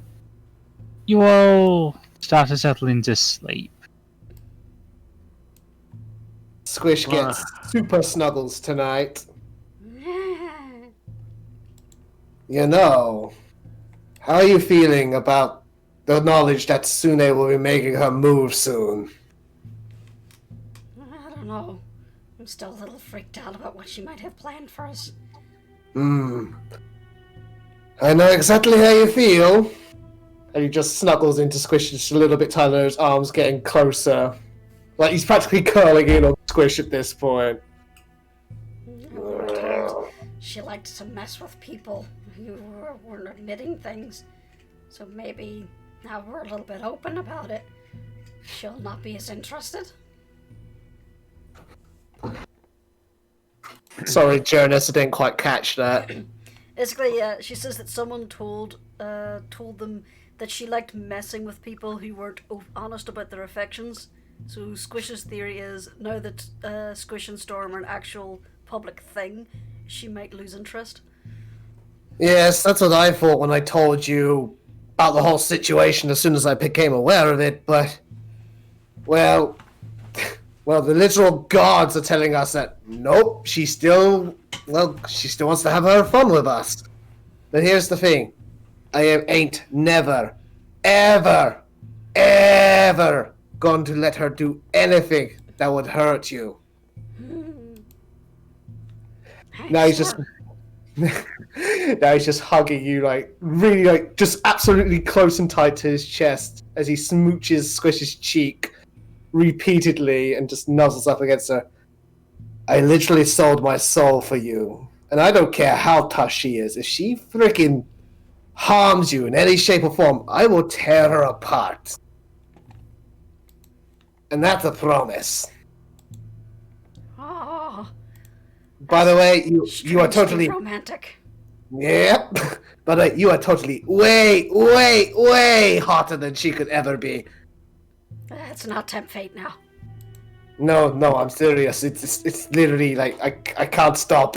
You all start to settle into sleep. Squish gets super snuggles tonight. You know, how are you feeling about the knowledge that Sune will be making her move soon? I don't know. I'm still a little freaked out about what she might have planned for us. I know exactly how you feel. And he just snuggles into Squish just a little bit tighter, his arms getting closer. Like he's practically curling in on Squish at this point. She liked to mess with people who weren't admitting things. So maybe now we're a little bit open about it, she'll not be as interested. Sorry, Jurnis, I didn't quite catch that. Basically, she says that someone told them that she liked messing with people who weren't honest about their affections. So Squish's theory is, now that Squish and Storm are an actual public thing, she might lose interest. Yes, that's what I thought when I told you about the whole situation as soon as I became aware of it, but... Well, the literal gods are telling us that, nope, she still wants to have her fun with us. But here's the thing. I ain't never, ever, ever going to let her do anything that would hurt you. Now he's just... Now he's just hugging you, like, really, like, just absolutely close and tight to his chest as he smooches Squish's cheek repeatedly and just nuzzles up against her. I literally sold my soul for you, and I don't care how tough she is. If she freaking harms you in any shape or form, I will tear her apart. And that's a promise. Oh, by the way, you are totally romantic. Yep. But you are totally way, way, way hotter than she could ever be. Let's not tempt fate now. No, I'm serious. It's literally like I can't stop.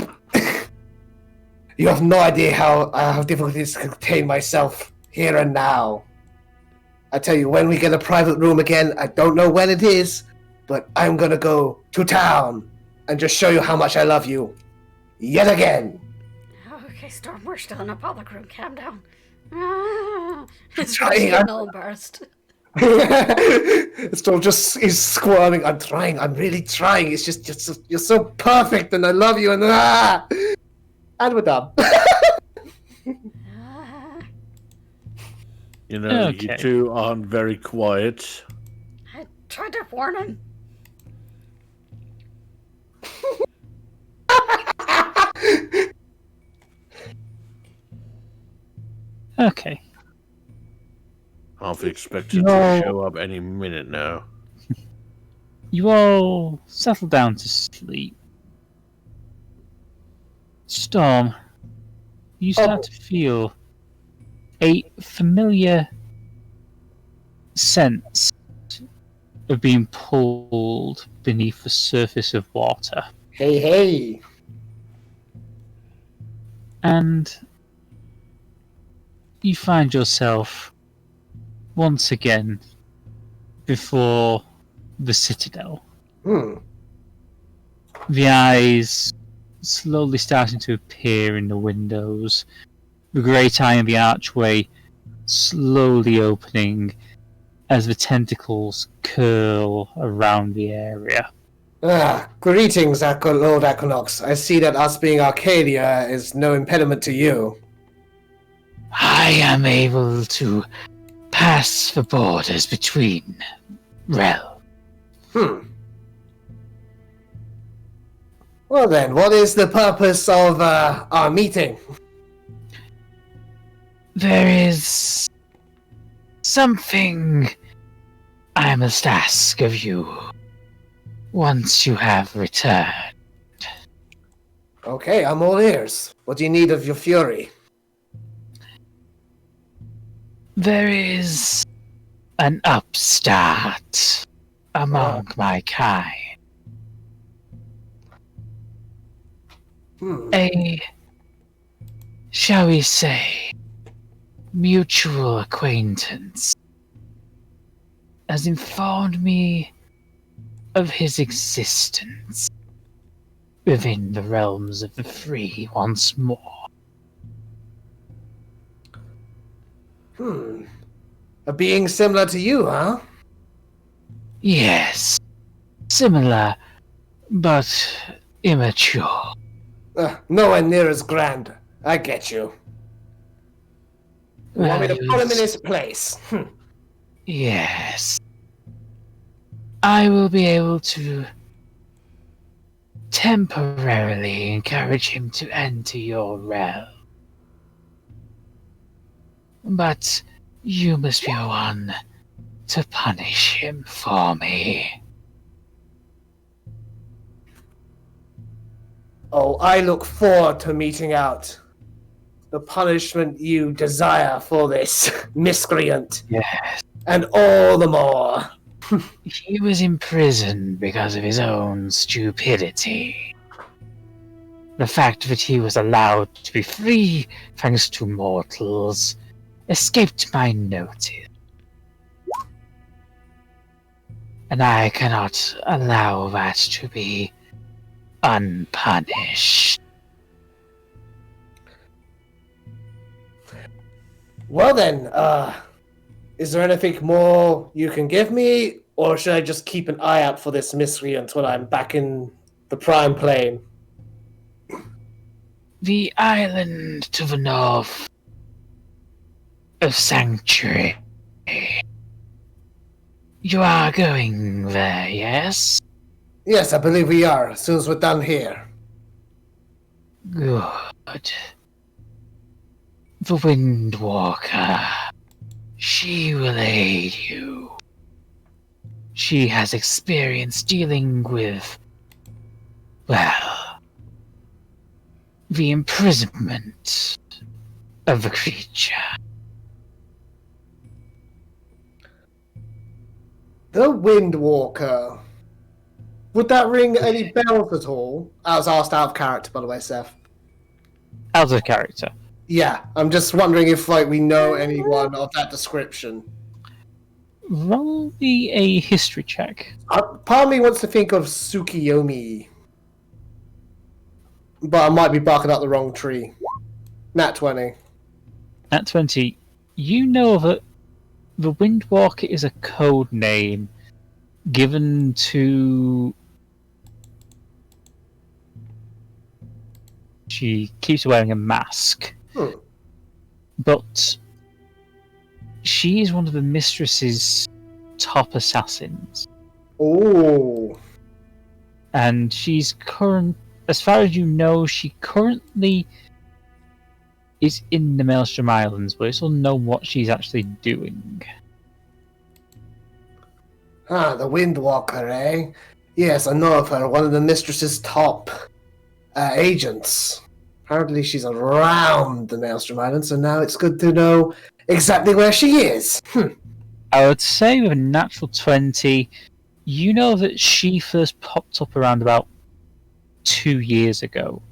You have no idea how difficult it is to contain myself here and now. I tell you, when we get a private room again, I don't know when it is, but I'm gonna go to town and just show you how much I love you. Yet again. Okay, Storm, we're still in a public room. Calm down. He's trying. getting all embarrassed. Storm just is squirming. I'm trying. I'm really trying. It's just you're so perfect, and I love you. And we're done. You know, Okay. you two aren't very quiet. I tried to warn him. Okay. Half expected No. to show up any minute now. You all settle down to sleep. Storm, you start to feel a familiar sense of being pulled beneath the surface of water. Hey. And you find yourself once again before the citadel. The eyes slowly starting to appear in the windows, the great eye in the archway slowly opening as the tentacles curl around the area. Greetings, Lord Equinox. I see that us being Arcadia is no impediment to you. I am able to pass the borders between realms. Well then, what is the purpose of our meeting? There is something I must ask of you once you have returned. Okay, I'm all ears. What do you need of your fury? There is an upstart among my kind. A, shall we say, mutual acquaintance has informed me of his existence within the realms of the free once more. A being similar to you, huh? Yes, similar, but immature. Nowhere near as grand. I get you. You want me to put him in his place? Yes. I will be able to temporarily encourage him to enter your realm. But you must be the one to punish him for me. Oh, I look forward to meeting out the punishment you desire for this miscreant. Yes. And all the more. He was imprisoned because of his own stupidity. The fact that he was allowed to be free thanks to mortals escaped my notice. And I cannot allow that to be unpunished. Well then, is there anything more you can give me, or should I just keep an eye out for this mystery until I'm back in the Prime Plane? The island to the north of Sanctuary. You are going there, yes? Yes, I believe we are, as soon as we're done here. Good. The Windwalker. She will aid you. She has experience dealing with, well, the imprisonment of the creature. The Windwalker. Would that ring any bells at all? I was asked out of character, by the way, Seph. Out of character. Yeah, I'm just wondering if we know anyone of that description. Roll me a history check. Part of me wants to think of Tsukiyomi. But I might be barking up the wrong tree. Nat 20. At 20, you know that the Windwalker is a code name given to... She keeps wearing a mask. But she is one of the mistress's top assassins. Oh. And she's as far as you know, she currently is in the Maelstrom Islands, but it's unknown what she's actually doing. Ah, the Windwalker, eh? Yes, I know of her. One of the mistress's top agents. Apparently she's around the Maelstrom Island, so now it's good to know exactly where she is. I would say with a natural 20, you know that she first popped up around about 2 years ago.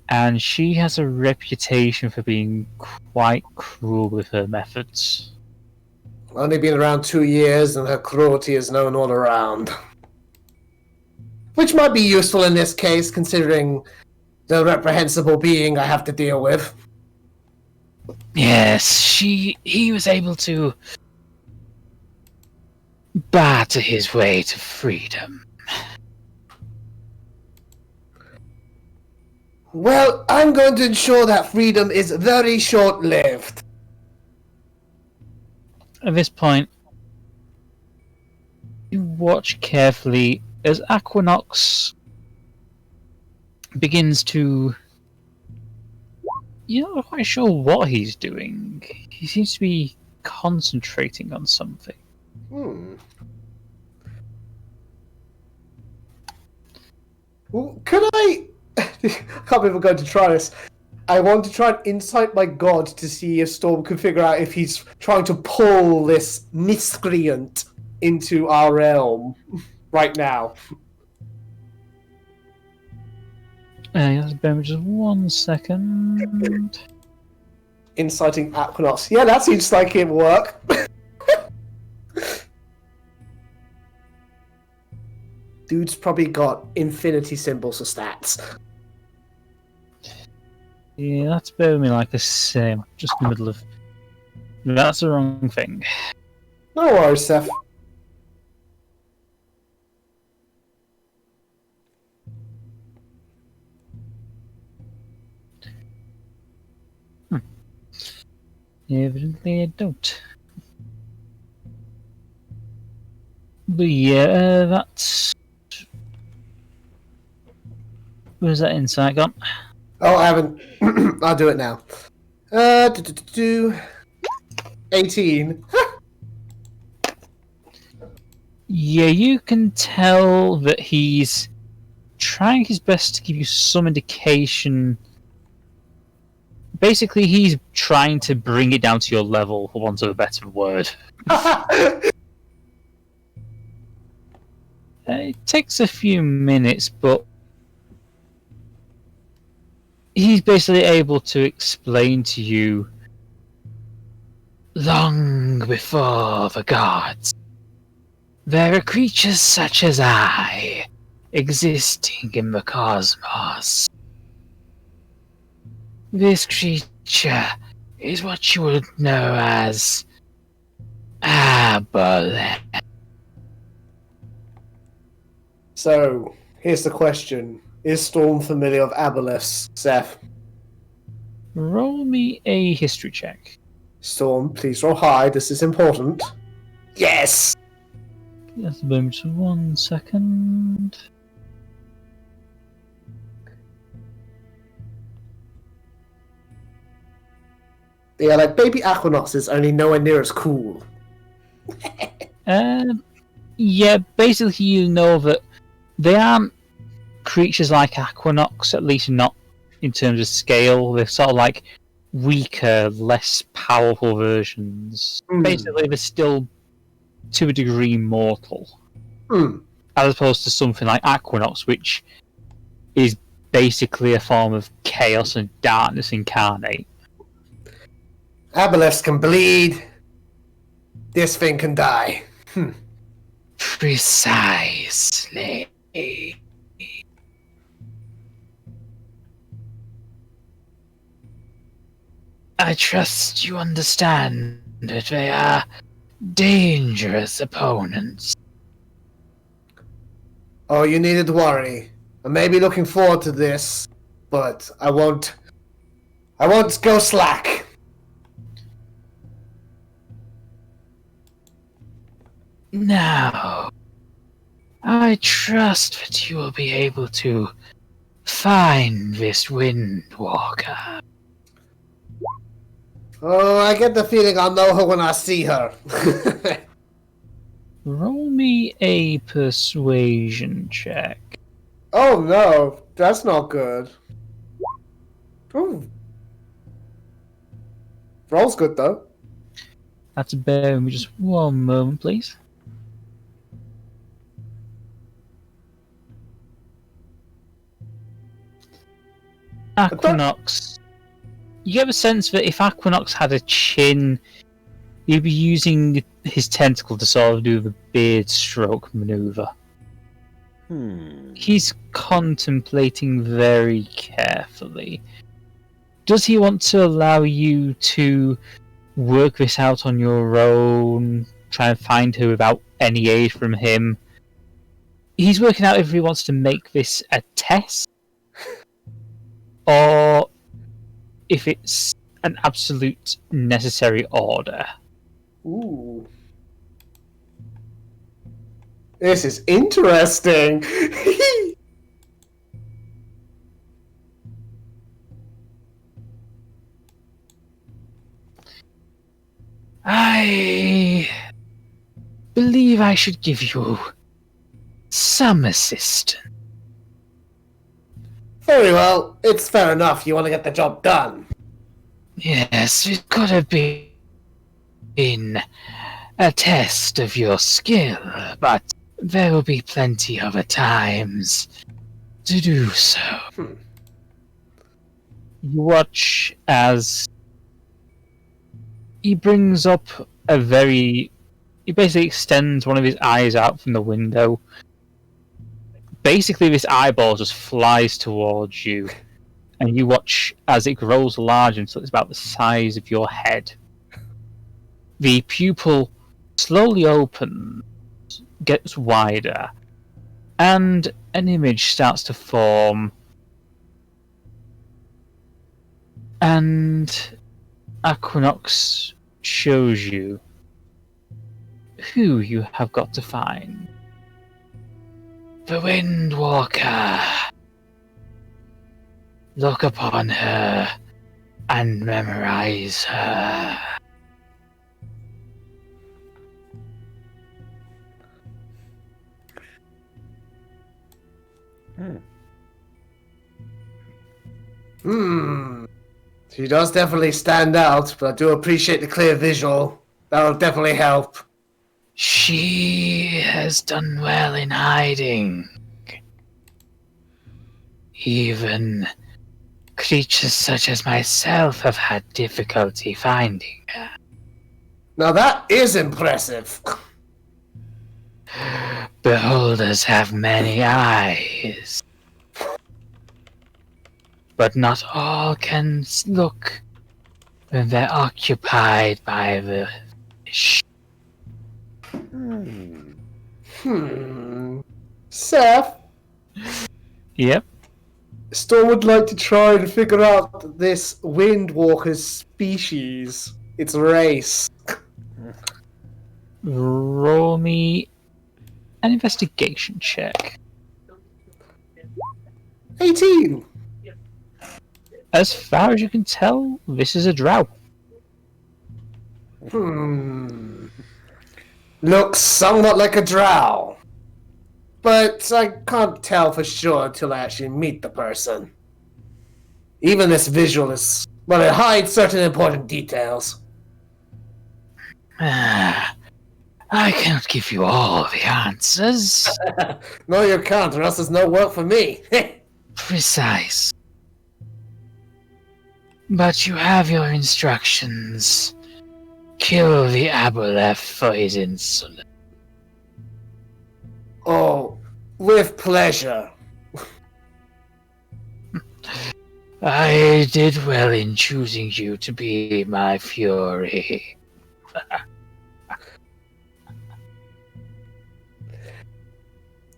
And she has a reputation for being quite cruel with her methods. Only been around 2 years, and her cruelty is known all around. Which might be useful in this case, considering the reprehensible being I have to deal with. Yes, he was able to barter his way to freedom. Well, I'm going to ensure that freedom is very short-lived. At this point, you watch carefully as Aquanox begins to... You're not quite sure what he's doing. He seems to be concentrating on something. Well, could I... I can't believe I'm going to try this. I want to try and insight my god to see if Storm can figure out if he's trying to pull this miscreant into our realm right now. Bear with me just 1 second. Inciting Aquanox. Yeah, that seems like it will work. Dude's probably got infinity symbols for stats. Yeah, that's bear with me like the same. Just in the middle of... That's the wrong thing. No worries, Seph. Evidently I don't. But yeah, that's... Where's that insight gone? Oh, I haven't. I'll do it now. 18. Yeah, you can tell that he's trying his best to give you some indication. Basically, he's trying to bring it down to your level, for want of a better word. It takes a few minutes, but he's basically able to explain to you, long before the gods, there are creatures such as I existing in the cosmos. This creature is what you would know as Aberlet. So, here's the question. Is Storm familiar with Aboleths, Seph? Roll me a history check. Storm, please roll high. This is important. Yes! Just a moment, 1 second. Yeah, like baby Aquanoxes, only nowhere near as cool. Yeah, basically you know that they aren't creatures like Aquanox, at least not in terms of scale. They're sort of like weaker, less powerful versions. Basically, they're still, to a degree, mortal. As opposed to something like Aquanox, which is basically a form of chaos and darkness incarnate. Aboleths can bleed. This thing can die. Precisely. I trust you understand that they are dangerous opponents. Oh, you needn't worry. I may be looking forward to this, but I won't go slack. Now, I trust that you will be able to find this Windwalker. Oh, I get the feeling I'll know her when I see her. Roll me a persuasion check. Oh no, that's not good. Ooh. Roll's good though. That's bear with me just 1 moment, please. Aquanox. You get the sense that if Aquanox had a chin, he'd be using his tentacle to sort of do the beard stroke maneuver. He's contemplating very carefully. Does he want to allow you to work this out on your own, try and find her without any aid from him? He's working out if he wants to make this a test, or if it's an absolute necessary order. Ooh. This is interesting. I believe I should give you some assistance. Very well, it's fair enough. You want to get the job done. Yes, it could have been a test of your skill, but there will be plenty other times to do so. You watch as he brings up he basically extends one of his eyes out from the window. Basically, this eyeball just flies towards you, and you watch as it grows large until it's about the size of your head. The pupil slowly opens, gets wider, and an image starts to form. And Aquanox shows you who you have got to find. The Windwalker. Look upon her and memorize her. She does definitely stand out, but I do appreciate the clear visual. That'll definitely help. She has done well in hiding. Even creatures such as myself have had difficulty finding her. Now that is impressive. Beholders have many eyes, but not all can look when they're occupied by the fish. Seph, Yep. Storm would like to try and figure out this Windwalker's species, its race. Roll me an investigation check. 18. As far as you can tell, this is a drow. Looks somewhat like a drow. But I can't tell for sure until I actually meet the person. Even this visual is... well, it hides certain important details. I cannot give you all the answers. No, you can't, or else there's no work for me. Precise. But you have your instructions. Kill the aboleth for his insolence. Oh, with pleasure. I did well in choosing you to be my fury.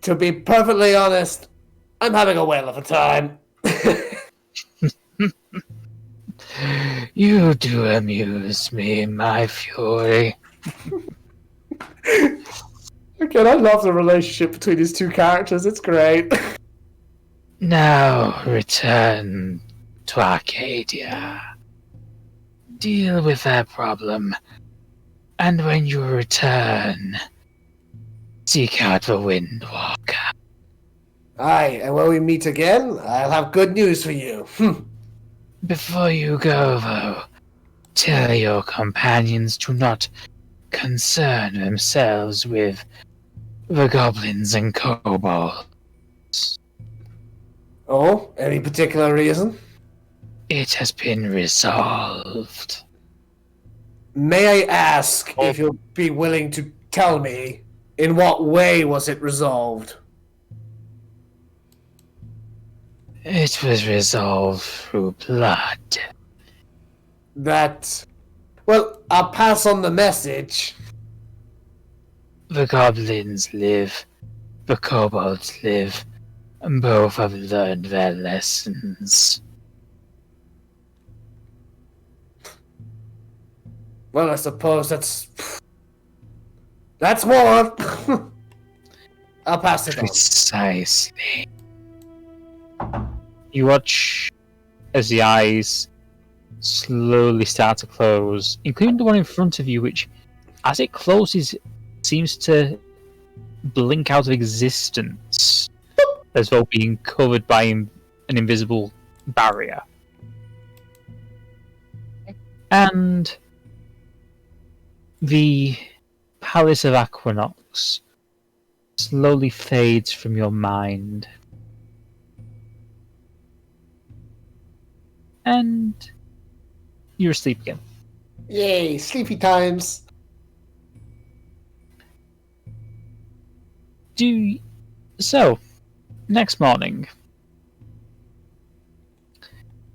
To be perfectly honest, I'm having a whale of a time. You do amuse me, my fury. Again, I love the relationship between these two characters. It's great. Now return to Arcadia. Deal with that problem, and when you return, seek out the Windwalker. Aye, and when we meet again, I'll have good news for you. Before you go, though, tell your companions to not concern themselves with the goblins and kobolds. Oh, any particular reason? It has been resolved. May I ask if you'll be willing to tell me in what way was it resolved? It was resolved through blood. That... well, I'll pass on the message. The goblins live, the kobolds live, and both have learned their lessons. Well, I suppose that's more. I'll pass it on. Precisely. You watch as the eyes slowly start to close, including the one in front of you, which, as it closes, seems to blink out of existence, as though being covered by an invisible barrier. And the Palace of Aquinox slowly fades from your mind. And you're asleep again. Yay, sleepy times. So, next morning,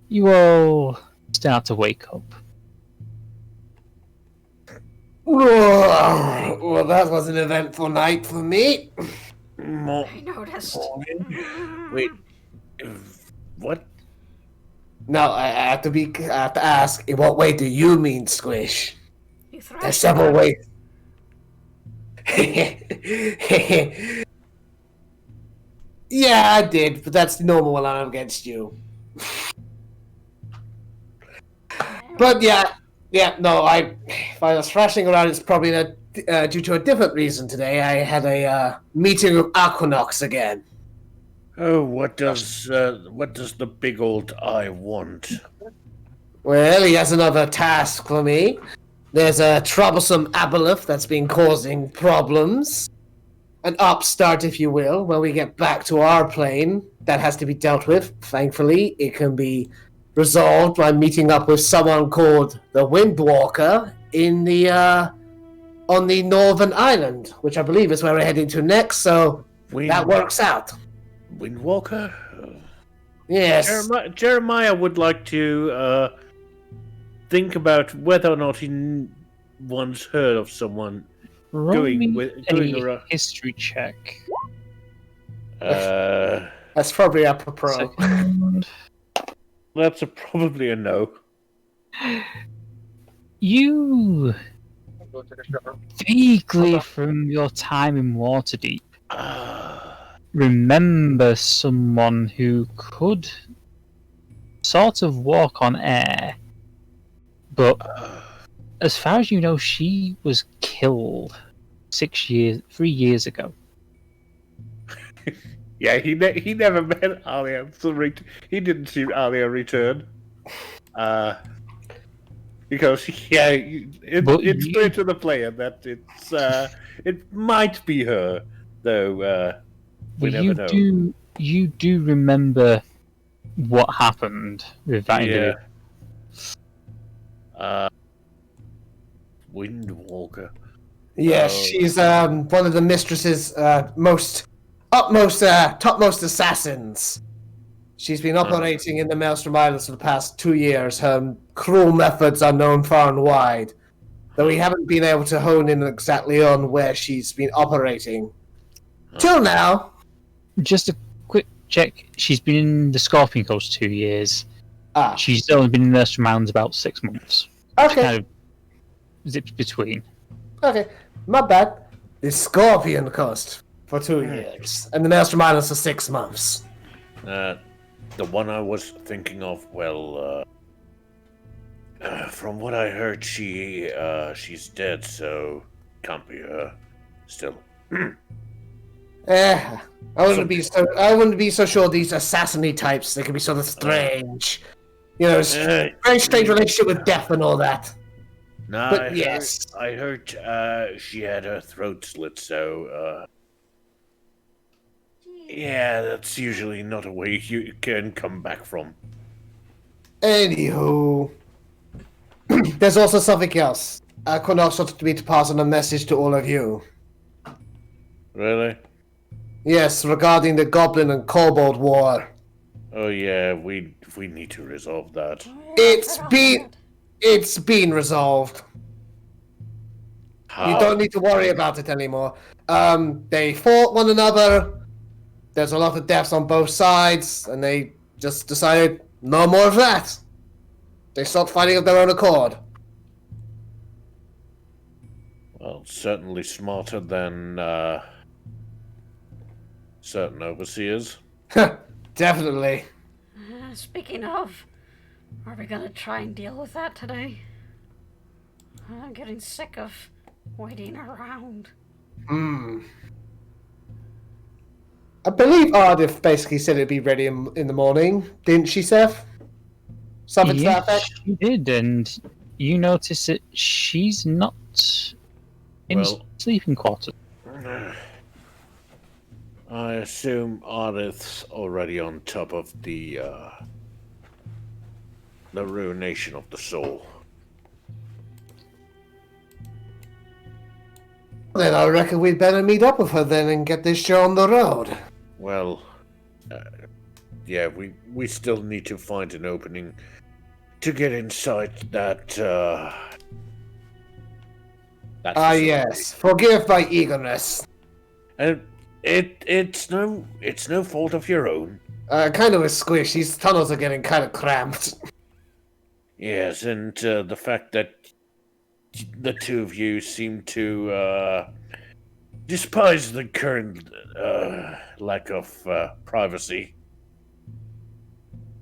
you all start to wake up. Well, that was an eventful night for me. I noticed. Wait, what? No, I have to ask, in what way do you mean, Squish? You There's thrashed several him. ways. Yeah, I did, but that's the normal when I'm against you. But if I was thrashing around, it's probably due to a different reason today. I had a meeting with Aquinox again. Oh, what does the big old eye want? Well, he has another task for me. There's a troublesome aboleth that's been causing problems. An upstart, if you will, when we get back to our plane. That has to be dealt with. Thankfully, it can be resolved by meeting up with someone called the Windwalker in the on the Northern Island, which I believe is where we're heading to next. So that works out. Windwalker? Yes. Jeremiah would like to think about whether or not he once heard of someone doing a history check. That's probably apropos. That's probably a no. You vaguely from your time in Waterdeep remember someone who could sort of walk on air, but as far as you know, she was killed 3 years ago. Yeah, he never met Alia. He didn't see Alia return. Because it's clear to the player that it might be her, though we never know. You do remember what happened with that individual. Windwalker. Yes, she's one of the mistress's topmost assassins. She's been operating in the Maelstrom Islands for the past 2 years. Her cruel methods are known far and wide, though we haven't been able to hone in exactly on where she's been operating. Till now. Just a quick check. She's been in the Scorpion Coast 2 years. She's only been in the Maelstrom Islands about 6 months. Okay. Kind of zips between. Okay, my bad. The Scorpion Coast for 2 years, and the Maelstrom Islands for 6 months. The one I was thinking of, from what I heard, she's dead, so can't be her. Still. I wouldn't be so sure these assassin-y types. They can be sort of strange. You know, very strange relationship with death and all that. No, but I heard she had her throat slit, so yeah, that's usually not a way you can come back from. Anywho, there's also something else. I could also to pass on a message to all of you. Really? Yes, regarding the Goblin and Kobold war. Oh yeah, we need to resolve that. It's been resolved. How? You don't need to worry about it anymore. They fought one another. There's a lot of deaths on both sides, and they just decided no more of that. They stopped fighting of their own accord. Well, certainly smarter than certain overseers. Definitely. Speaking of, are we gonna try and deal with that today? I'm getting sick of waiting around. I believe Ardeth basically said it'd be ready in the morning, didn't she, Seph? Something to that effect? She did, and you notice that she's not in sleeping quarters. I assume Ardeth's already on top of the ruination of the soul. Then I reckon we'd better meet up with her then and get this show on the road. Well, yeah, we still need to find an opening to get inside that. Yes. Forgive my eagerness. And it's no fault of your own. Kind of a Squish. These tunnels are getting kind of cramped. Yes, and the fact that the two of you seem to despise the current lack of privacy.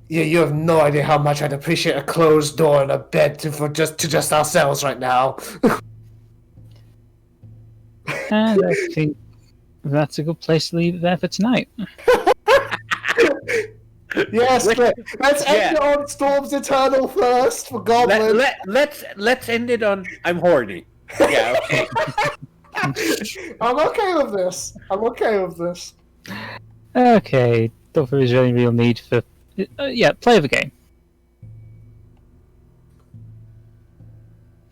Yeah, you have no idea how much I'd appreciate a closed door and a bed to just ourselves right now. And I think that's a good place to leave it there for tonight. Yes, let's end it on Storm's Eternal first for Goblin. Let's end it on I'm horny. Yeah, okay. I'm okay with this. Okay, don't think there's any real need for... play the game.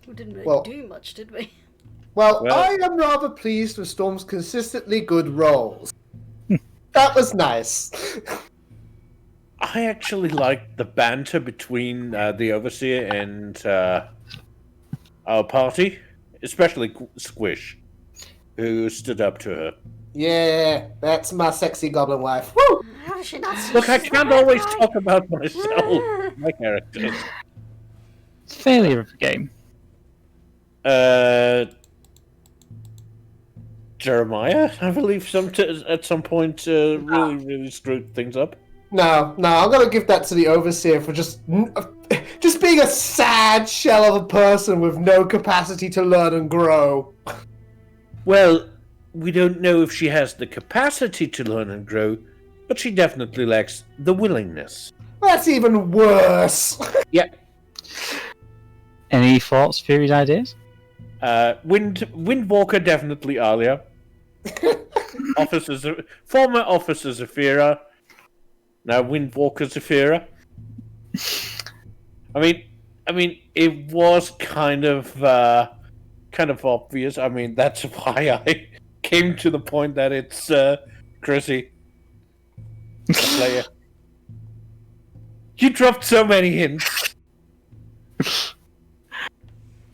We didn't really do much, did we? Well, I am rather pleased with Storm's consistently good rolls. That was nice. I actually liked the banter between the Overseer and our party, especially Squish, who stood up to her. Yeah, that's my sexy goblin wife. Woo! How does she not see Look, I can't always talk about myself, my characters. Failure of the game. Jeremiah, I believe, at some point really screwed things up. No, I'm gonna give that to the Overseer for just being a sad shell of a person with no capacity to learn and grow. Well, we don't know if she has the capacity to learn and grow, but she definitely lacks the willingness. That's even worse. Yeah. Any thoughts, theories, ideas? Windwalker definitely Alia. Former Officer Zafira. Now Windwalker Zafira. I mean, it was kind of obvious. I mean, that's why I came to the point that it's Chrissy. Player. You dropped so many hints.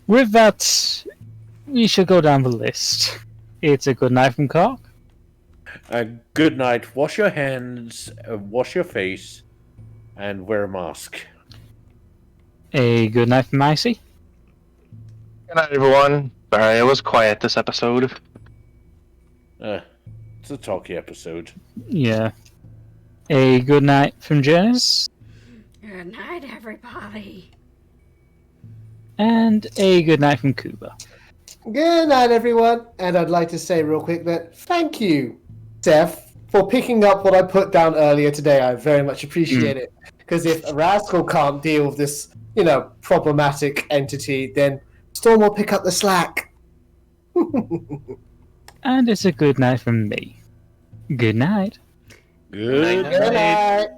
With that, we should go down the list. It's a good night from Kork. Good night. Wash your hands, wash your face, and wear a mask. A good night from Icy. Good night, everyone. Sorry, I was quiet this episode. It's a talky episode. Yeah. A good night from Jurnis. Good night, everybody. And a good night from Kubar. Good night, everyone. And I'd like to say real quick that thank you, Seph, for picking up what I put down earlier today. I very much appreciate it. Because if a rascal can't deal with this, problematic entity, then Storm will pick up the slack. And it's a good night from me. Good night. Good Good night.